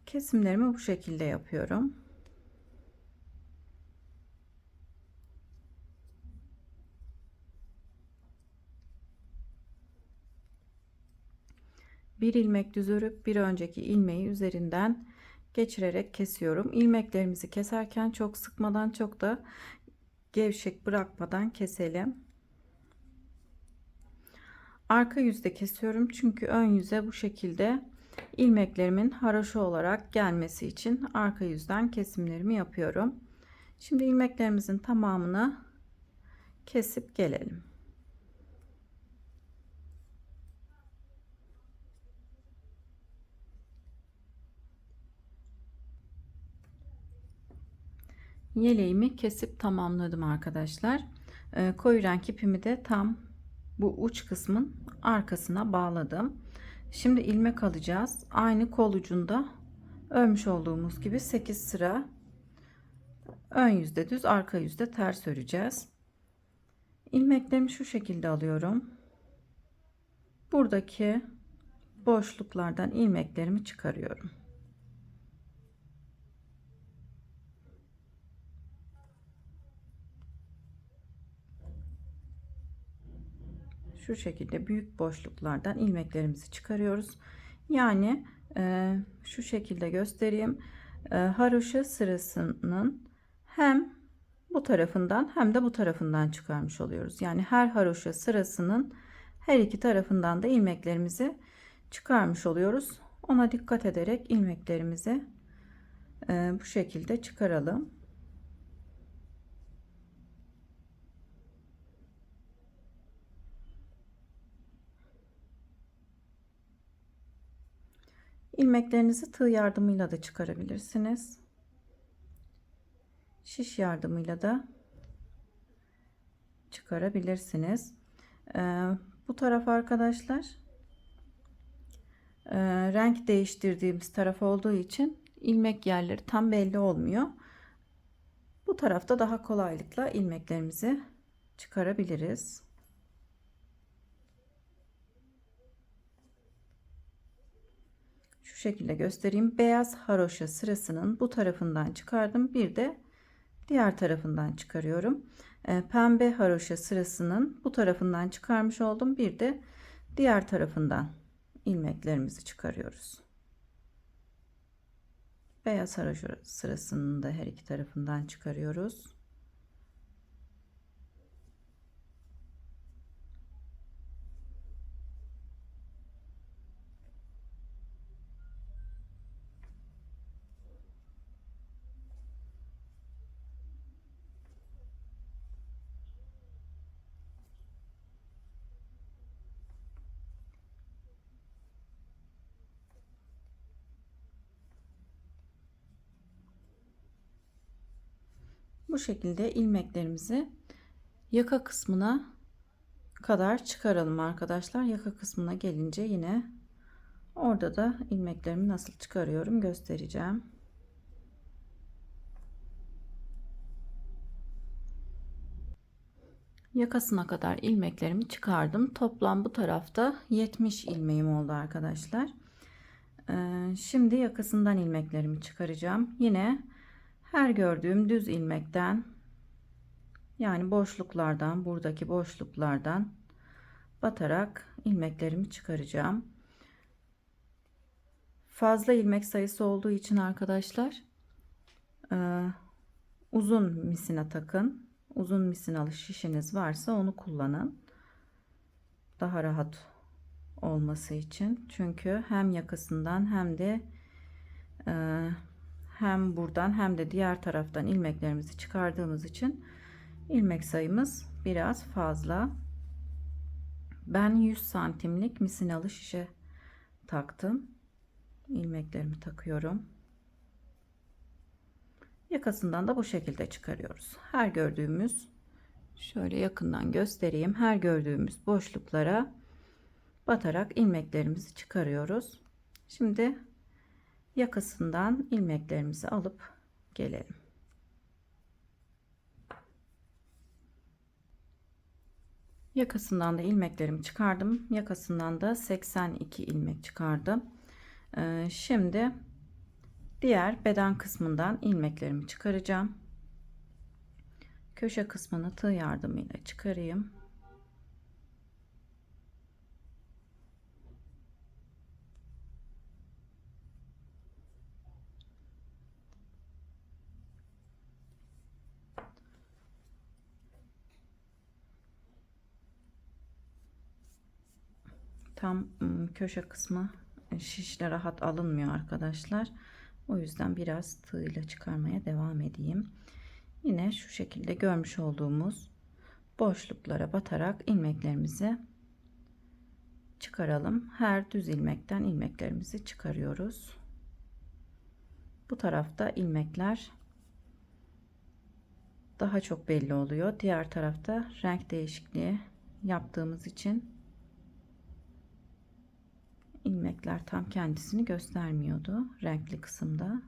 Kesimlerimi bu şekilde yapıyorum. Bir ilmek düz örüp bir önceki ilmeği üzerinden geçirerek kesiyorum. İlmeklerimizi keserken çok sıkmadan, çok da gevşek bırakmadan keselim. Arka yüzde kesiyorum çünkü ön yüze bu şekilde ilmeklerimin haroşa olarak gelmesi için arka yüzden kesimlerimi yapıyorum. Şimdi ilmeklerimizin tamamını kesip gelelim. Yeleğimi kesip tamamladım arkadaşlar. Koyu renk ipimi de tam bu uç kısmın arkasına bağladım. Şimdi ilmek alacağız. Aynı kol ucunda örmüş olduğumuz gibi 8 sıra ön yüzde düz, arka yüzde ters öreceğiz. İlmeklerimi şu şekilde alıyorum. Buradaki boşluklardan ilmeklerimi çıkarıyorum. Şu şekilde büyük boşluklardan ilmeklerimizi çıkarıyoruz. Yani şu şekilde göstereyim. Haroşa sırasının hem bu tarafından hem de bu tarafından çıkarmış oluyoruz. Yani her haroşa sırasının Her iki tarafından da ilmeklerimizi çıkarmış oluyoruz. Ona dikkat ederek ilmeklerimizi bu şekilde çıkaralım. İlmeklerinizi tığ yardımıyla da çıkarabilirsiniz. Şiş yardımıyla da çıkarabilirsiniz. Bu taraf arkadaşlar renk değiştirdiğimiz taraf olduğu için ilmek yerleri tam belli olmuyor. Bu tarafta daha kolaylıkla ilmeklerimizi çıkarabiliriz. Şu şekilde göstereyim. Beyaz haroşa sırasının bu tarafından çıkardım. Bir de diğer tarafından çıkarıyorum. Pembe haroşa sırasının bu tarafından çıkarmış oldum. Bir de diğer tarafından ilmeklerimizi çıkarıyoruz. Beyaz haroşa sırasını da her iki tarafından çıkarıyoruz. Bu şekilde ilmeklerimizi yaka kısmına kadar çıkaralım arkadaşlar. Yaka kısmına gelince yine orada da ilmeklerimi nasıl çıkarıyorum göstereceğim. Yakasına kadar ilmeklerimi çıkardım. Toplam bu tarafta 70 ilmeğim oldu arkadaşlar. Şimdi yakasından ilmeklerimi çıkaracağım. Yine her gördüğüm düz ilmekten, yani boşluklardan, buradaki boşluklardan batarak ilmeklerimi çıkaracağım. Fazla ilmek sayısı olduğu için arkadaşlar uzun misina takın. Uzun misinalı şişiniz varsa onu kullanın. Daha rahat olması için. Çünkü hem yakasından hem de hem buradan hem de diğer taraftan ilmeklerimizi çıkardığımız için ilmek sayımız biraz fazla. Ben 100 santimlik misinalı şişe taktım. İlmeklerimi takıyorum. Yakasından da bu şekilde çıkarıyoruz. Her gördüğümüz, şöyle yakından göstereyim, her gördüğümüz boşluklara batarak ilmeklerimizi çıkarıyoruz. Şimdi yakasından ilmeklerimizi alıp gelelim. Yakasından da ilmeklerimi çıkardım. Yakasından da 82 ilmek çıkardım. Şimdi diğer beden kısmından ilmeklerimi çıkaracağım. Köşe kısmını tığ yardımıyla çıkarayım. Tam köşe kısmı şişle rahat alınmıyor arkadaşlar. O yüzden biraz tığ ile çıkarmaya devam edeyim. Yine şu şekilde görmüş olduğumuz boşluklara batarak ilmeklerimizi çıkaralım. Her düz ilmekten ilmeklerimizi çıkarıyoruz. Bu tarafta ilmekler daha çok belli oluyor. Diğer tarafta renk değişikliği yaptığımız için ilmekler tam kendisini göstermiyordu renkli kısımda.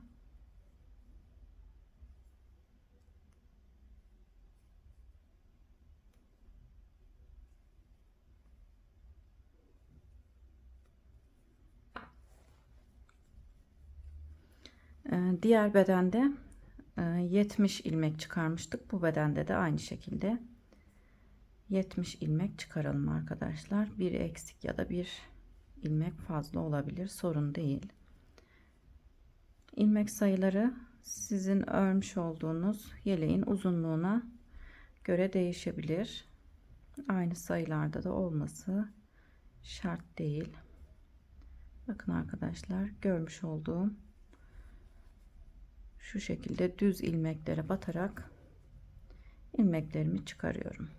Diğer bedende 70 ilmek çıkarmıştık. Bu bedende de aynı şekilde 70 ilmek çıkaralım arkadaşlar. Bir eksik ya da bir ilmek fazla olabilir. Sorun değil. İlmek sayıları sizin örmüş olduğunuz yeleğin uzunluğuna göre değişebilir. Aynı sayılarda da olması şart değil. Bakın arkadaşlar, görmüş olduğum şu şekilde düz ilmeklere batarak ilmeklerimi çıkarıyorum.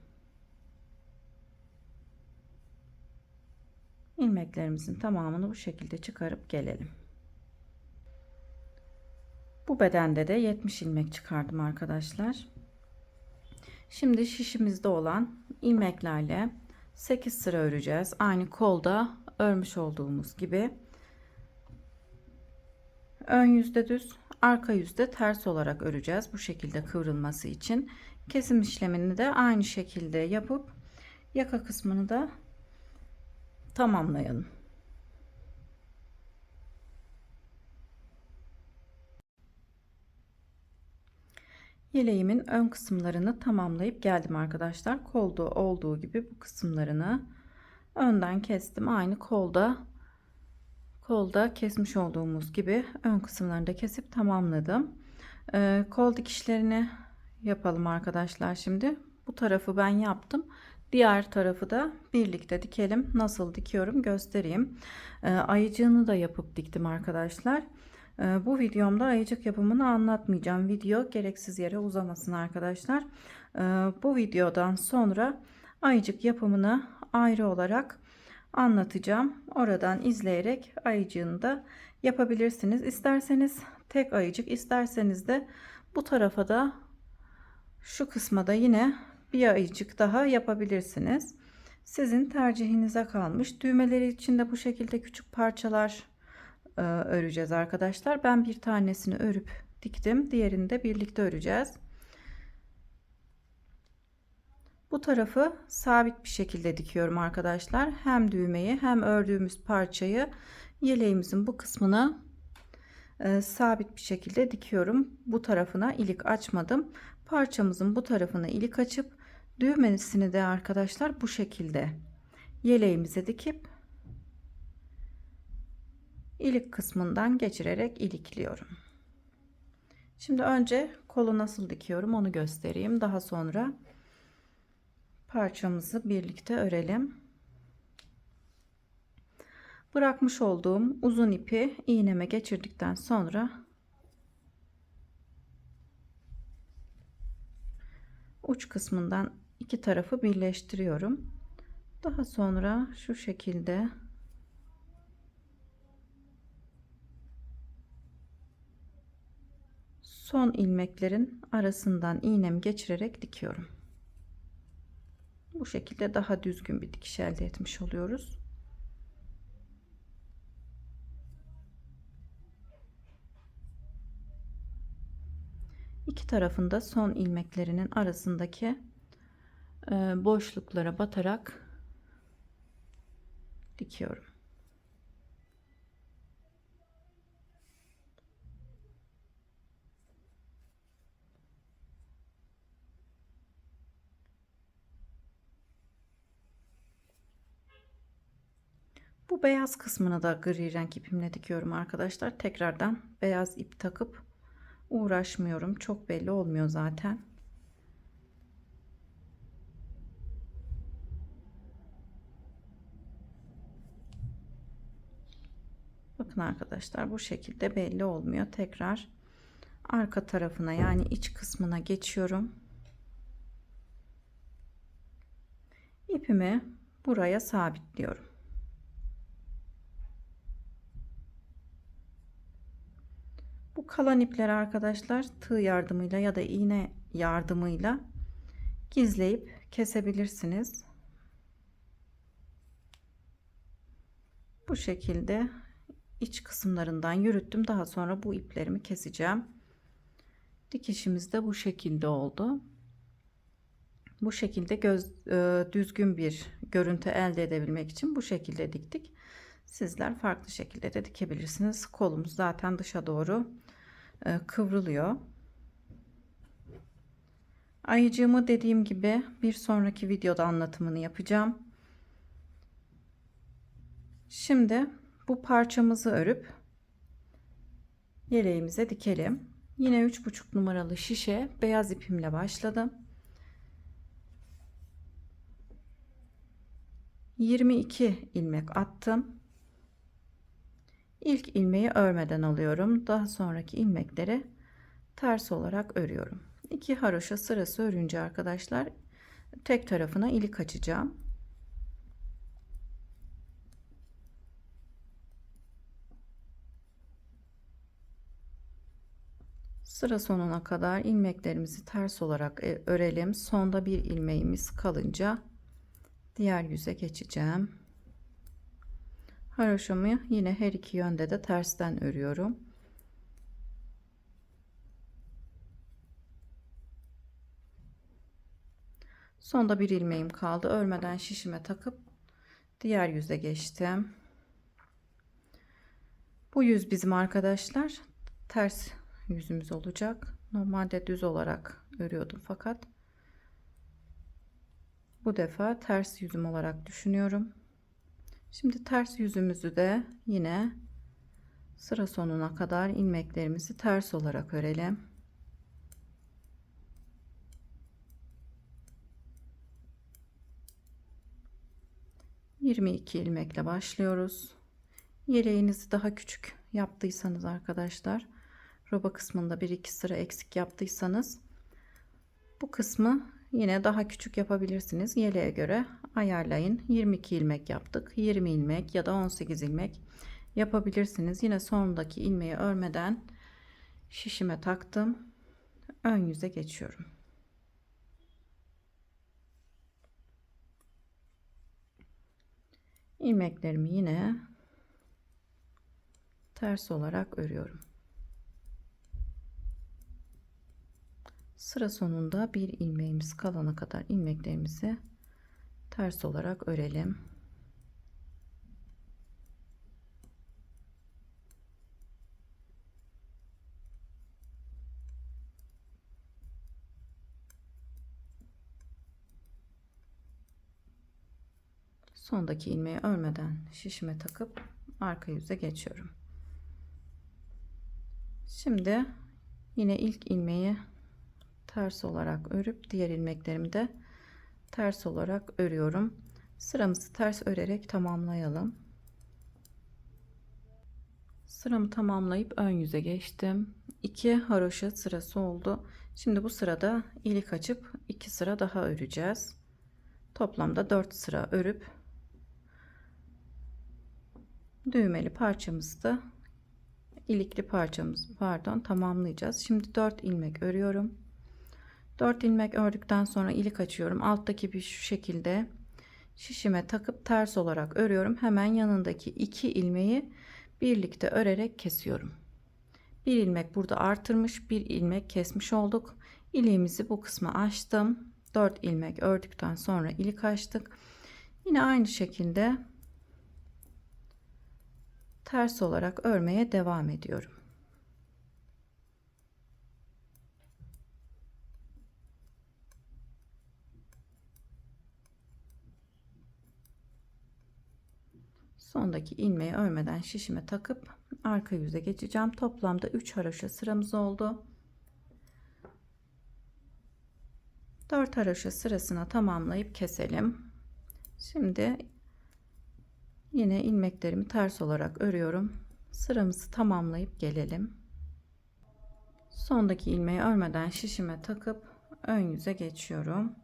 İlmeklerimizin tamamını bu şekilde çıkarıp gelelim. Bu bedende de 70 ilmek çıkardım arkadaşlar. Şimdi şişimizde olan ilmeklerle 8 sıra öreceğiz. Aynı kolda örmüş olduğumuz gibi. Ön yüzde düz, arka yüzde ters olarak öreceğiz. Bu şekilde kıvrılması için. Kesim işlemini de aynı şekilde yapıp yaka kısmını da tamamlayalım. Yeleğimin ön kısımlarını tamamlayıp geldim arkadaşlar. Kolda olduğu gibi bu kısımlarını önden kestim. Aynı kolda kesmiş olduğumuz gibi ön kısımlarını da kesip tamamladım. Kol dikişlerini yapalım arkadaşlar şimdi. Bu tarafı ben yaptım. Diğer tarafı da birlikte dikelim. Nasıl dikiyorum göstereyim. Ayıcığını da yapıp diktim arkadaşlar. Bu videomda ayıcık yapımını anlatmayacağım. Video gereksiz yere uzamasın arkadaşlar. Bu videodan sonra ayıcık yapımını ayrı olarak anlatacağım. Oradan izleyerek ayıcığını da yapabilirsiniz. İsterseniz tek ayıcık, isterseniz de bu tarafa da şu kısma da yine bir ayıcık daha yapabilirsiniz. Sizin tercihinize kalmış. Düğmeleri için de bu şekilde küçük parçalar öreceğiz arkadaşlar. Ben bir tanesini örüp diktim. Diğerini de birlikte öreceğiz. Bu tarafı sabit bir şekilde dikiyorum arkadaşlar. Hem düğmeyi hem ördüğümüz parçayı yeleğimizin bu kısmına sabit bir şekilde dikiyorum. Bu tarafına ilik açmadım. Parçamızın bu tarafına ilik açıp düğmesini de arkadaşlar bu şekilde yeleğimize dikip ilik kısmından geçirerek ilikliyorum. Şimdi önce kolu nasıl dikiyorum onu göstereyim. Daha sonra parçamızı birlikte örelim. Bırakmış olduğum uzun ipi iğneme geçirdikten sonra uç kısmından iki tarafı birleştiriyorum. Daha sonra şu şekilde son ilmeklerin arasından iğnemi geçirerek dikiyorum. Bu şekilde daha düzgün bir dikiş elde etmiş oluyoruz. İki tarafında son ilmeklerinin arasındaki boşluklara batarak dikiyorum. Bu beyaz kısmını da gri renk ipimle dikiyorum arkadaşlar. Tekrardan beyaz ip takıp uğraşmıyorum. Çok belli olmuyor zaten. Bakın arkadaşlar bu şekilde belli olmuyor. Tekrar arka tarafına yani iç kısmına geçiyorum. İpimi buraya sabitliyorum. Bu kalan ipleri arkadaşlar tığ yardımıyla ya da iğne yardımıyla gizleyip kesebilirsiniz. Bu şekilde iç kısımlarından yürüttüm. Daha sonra bu iplerimi keseceğim. Dikişimiz de bu şekilde oldu. Bu şekilde düzgün bir görüntü elde edebilmek için bu şekilde diktik. Sizler farklı şekilde de dikebilirsiniz. Kolumuz zaten dışa doğru kıvrılıyor. Ayıcığımı dediğim gibi bir sonraki videoda anlatımını yapacağım. Şimdi bu parçamızı örüp yeleğimize dikelim. Yine 3,5 numaralı şişe beyaz ipimle başladım. 22 ilmek attım. İlk ilmeği örmeden alıyorum. Daha sonraki ilmekleri ters olarak örüyorum. 2 haroşa sırası örünce arkadaşlar tek tarafına ilik açacağım. Sıra sonuna kadar ilmeklerimizi ters olarak örelim. Sonda bir ilmeğimiz kalınca diğer yüze geçeceğim. Haroşamı yine her iki yönde de tersten örüyorum. Sonda bir ilmeğim kaldı. Örmeden şişime takıp diğer yüze geçtim. Bu yüz bizim arkadaşlar ters yüzümüz olacak. Normalde düz olarak örüyordum fakat bu defa ters yüzüm olarak düşünüyorum. Şimdi ters yüzümüzü de yine sıra sonuna kadar ilmeklerimizi ters olarak örelim. ...22 ilmekle başlıyoruz. Yeleğinizi daha küçük yaptıysanız arkadaşlar, roba kısmında 1-2 sıra eksik yaptıysanız bu kısmı yine daha küçük yapabilirsiniz. Yeleğe göre ayarlayın. 22 ilmek yaptık. 20 ilmek ya da 18 ilmek yapabilirsiniz. Yine sondaki ilmeği örmeden şişime taktım. Ön yüze geçiyorum. İlmeklerimi yine ters olarak örüyorum. Sıra sonunda bir ilmeğimiz kalana kadar ilmeklerimizi ters olarak örelim. Sondaki ilmeği örmeden şişime takıp arka yüze geçiyorum. Şimdi yine ilk ilmeği ters olarak örüp diğer ilmeklerimi de ters olarak örüyorum. Sıramızı ters örerek tamamlayalım. Sıramı tamamlayıp ön yüze geçtim. 2 haroşa sırası oldu. Şimdi bu sırada ilik açıp 2 sıra daha öreceğiz. Toplamda 4 sıra örüp düğmeli parçamızı da ilikli parçamız tamamlayacağız. Şimdi 4 ilmek örüyorum. 4 ilmek ördükten sonra ilik açıyorum. Alttaki bir şu şekilde şişime takıp ters olarak örüyorum. Hemen yanındaki 2 ilmeği birlikte örerek kesiyorum. Bir ilmek burada artırmış, bir ilmek kesmiş olduk. İliğimizi bu kısma açtım. 4 ilmek ördükten sonra ilik açtık. Yine aynı şekilde ters olarak örmeye devam ediyorum. Sondaki ilmeği örmeden şişime takıp arka yüze geçeceğim. Toplamda 3 haroşa sıramız oldu. 4 haroşa sırasına tamamlayıp keselim. Şimdi yine ilmeklerimi ters olarak örüyorum. Sıramızı tamamlayıp gelelim. Sondaki ilmeği örmeden şişime takıp ön yüze geçiyorum.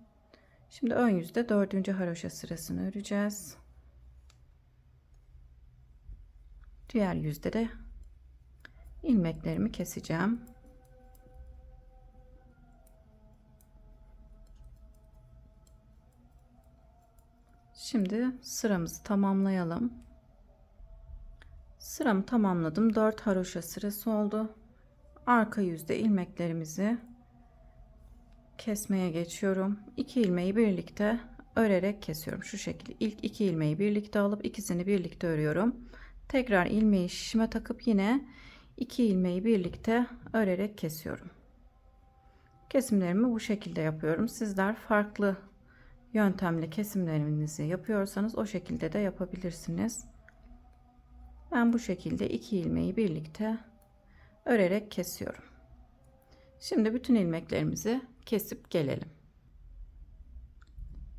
Şimdi ön yüzde 4. haroşa sırasını öreceğiz. Diğer yüzde de ilmeklerimi keseceğim. Şimdi sıramızı tamamlayalım. Sıramı tamamladım. 4 haroşa sırası oldu. Arka yüzde ilmeklerimizi kesmeye geçiyorum. 2 ilmeği birlikte örerek kesiyorum. Şu şekilde ilk 2 ilmeği birlikte alıp ikisini birlikte örüyorum. Tekrar ilmeği şişime takıp yine 2 ilmeği birlikte örerek kesiyorum. Kesimlerimi bu şekilde yapıyorum. Sizler farklı yöntemle kesimlerinizi yapıyorsanız o şekilde de yapabilirsiniz. Ben bu şekilde 2 ilmeği birlikte örerek kesiyorum. Şimdi bütün ilmeklerimizi kesip gelelim.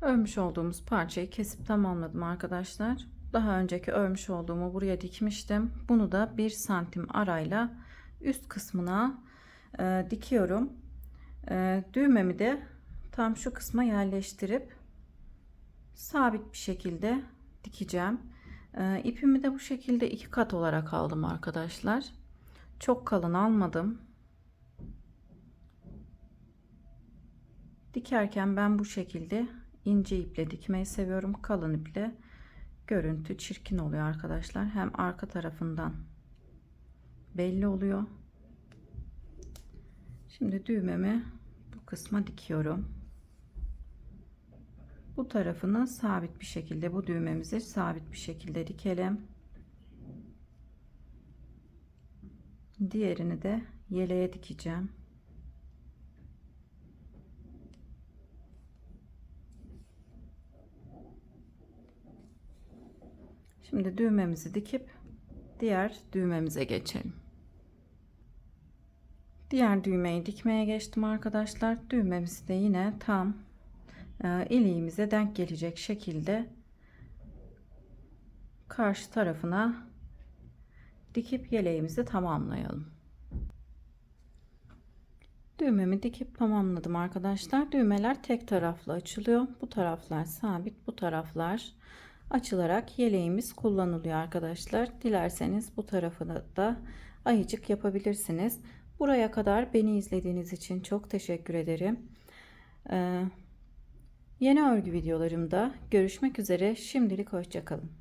Örmüş olduğumuz parçayı kesip tamamladım arkadaşlar. Daha önceki örmüş olduğumu buraya dikmiştim. Bunu da 1 santim arayla üst kısmına dikiyorum. Düğmemi de tam şu kısma yerleştirip sabit bir şekilde dikeceğim. İpimi de bu şekilde 2 kat olarak aldım arkadaşlar. Çok kalın almadım. Dikerken ben bu şekilde ince iple dikmeyi seviyorum. Kalın iple görüntü çirkin oluyor arkadaşlar. Hem arka tarafından belli oluyor. Şimdi düğmemi bu kısma dikiyorum. Bu tarafını sabit bir şekilde, bu düğmemizi sabit bir şekilde dikelim. Diğerini de yeleğe dikeceğim. Şimdi düğmemizi dikip diğer düğmemize geçelim. Diğer düğmeyi dikmeye geçtim arkadaşlar. Düğmemizi de yine tam iliğimize denk gelecek şekilde karşı tarafına dikip yeleğimizi tamamlayalım. Düğmemi dikip tamamladım arkadaşlar. Düğmeler tek taraflı açılıyor. Bu taraflar sabit, bu taraflar açılarak yeleğimiz kullanılıyor arkadaşlar. Dilerseniz bu tarafını da ayıcık yapabilirsiniz. Buraya kadar beni izlediğiniz için çok teşekkür ederim. Yeni örgü videolarımda görüşmek üzere. Şimdilik hoşça kalın.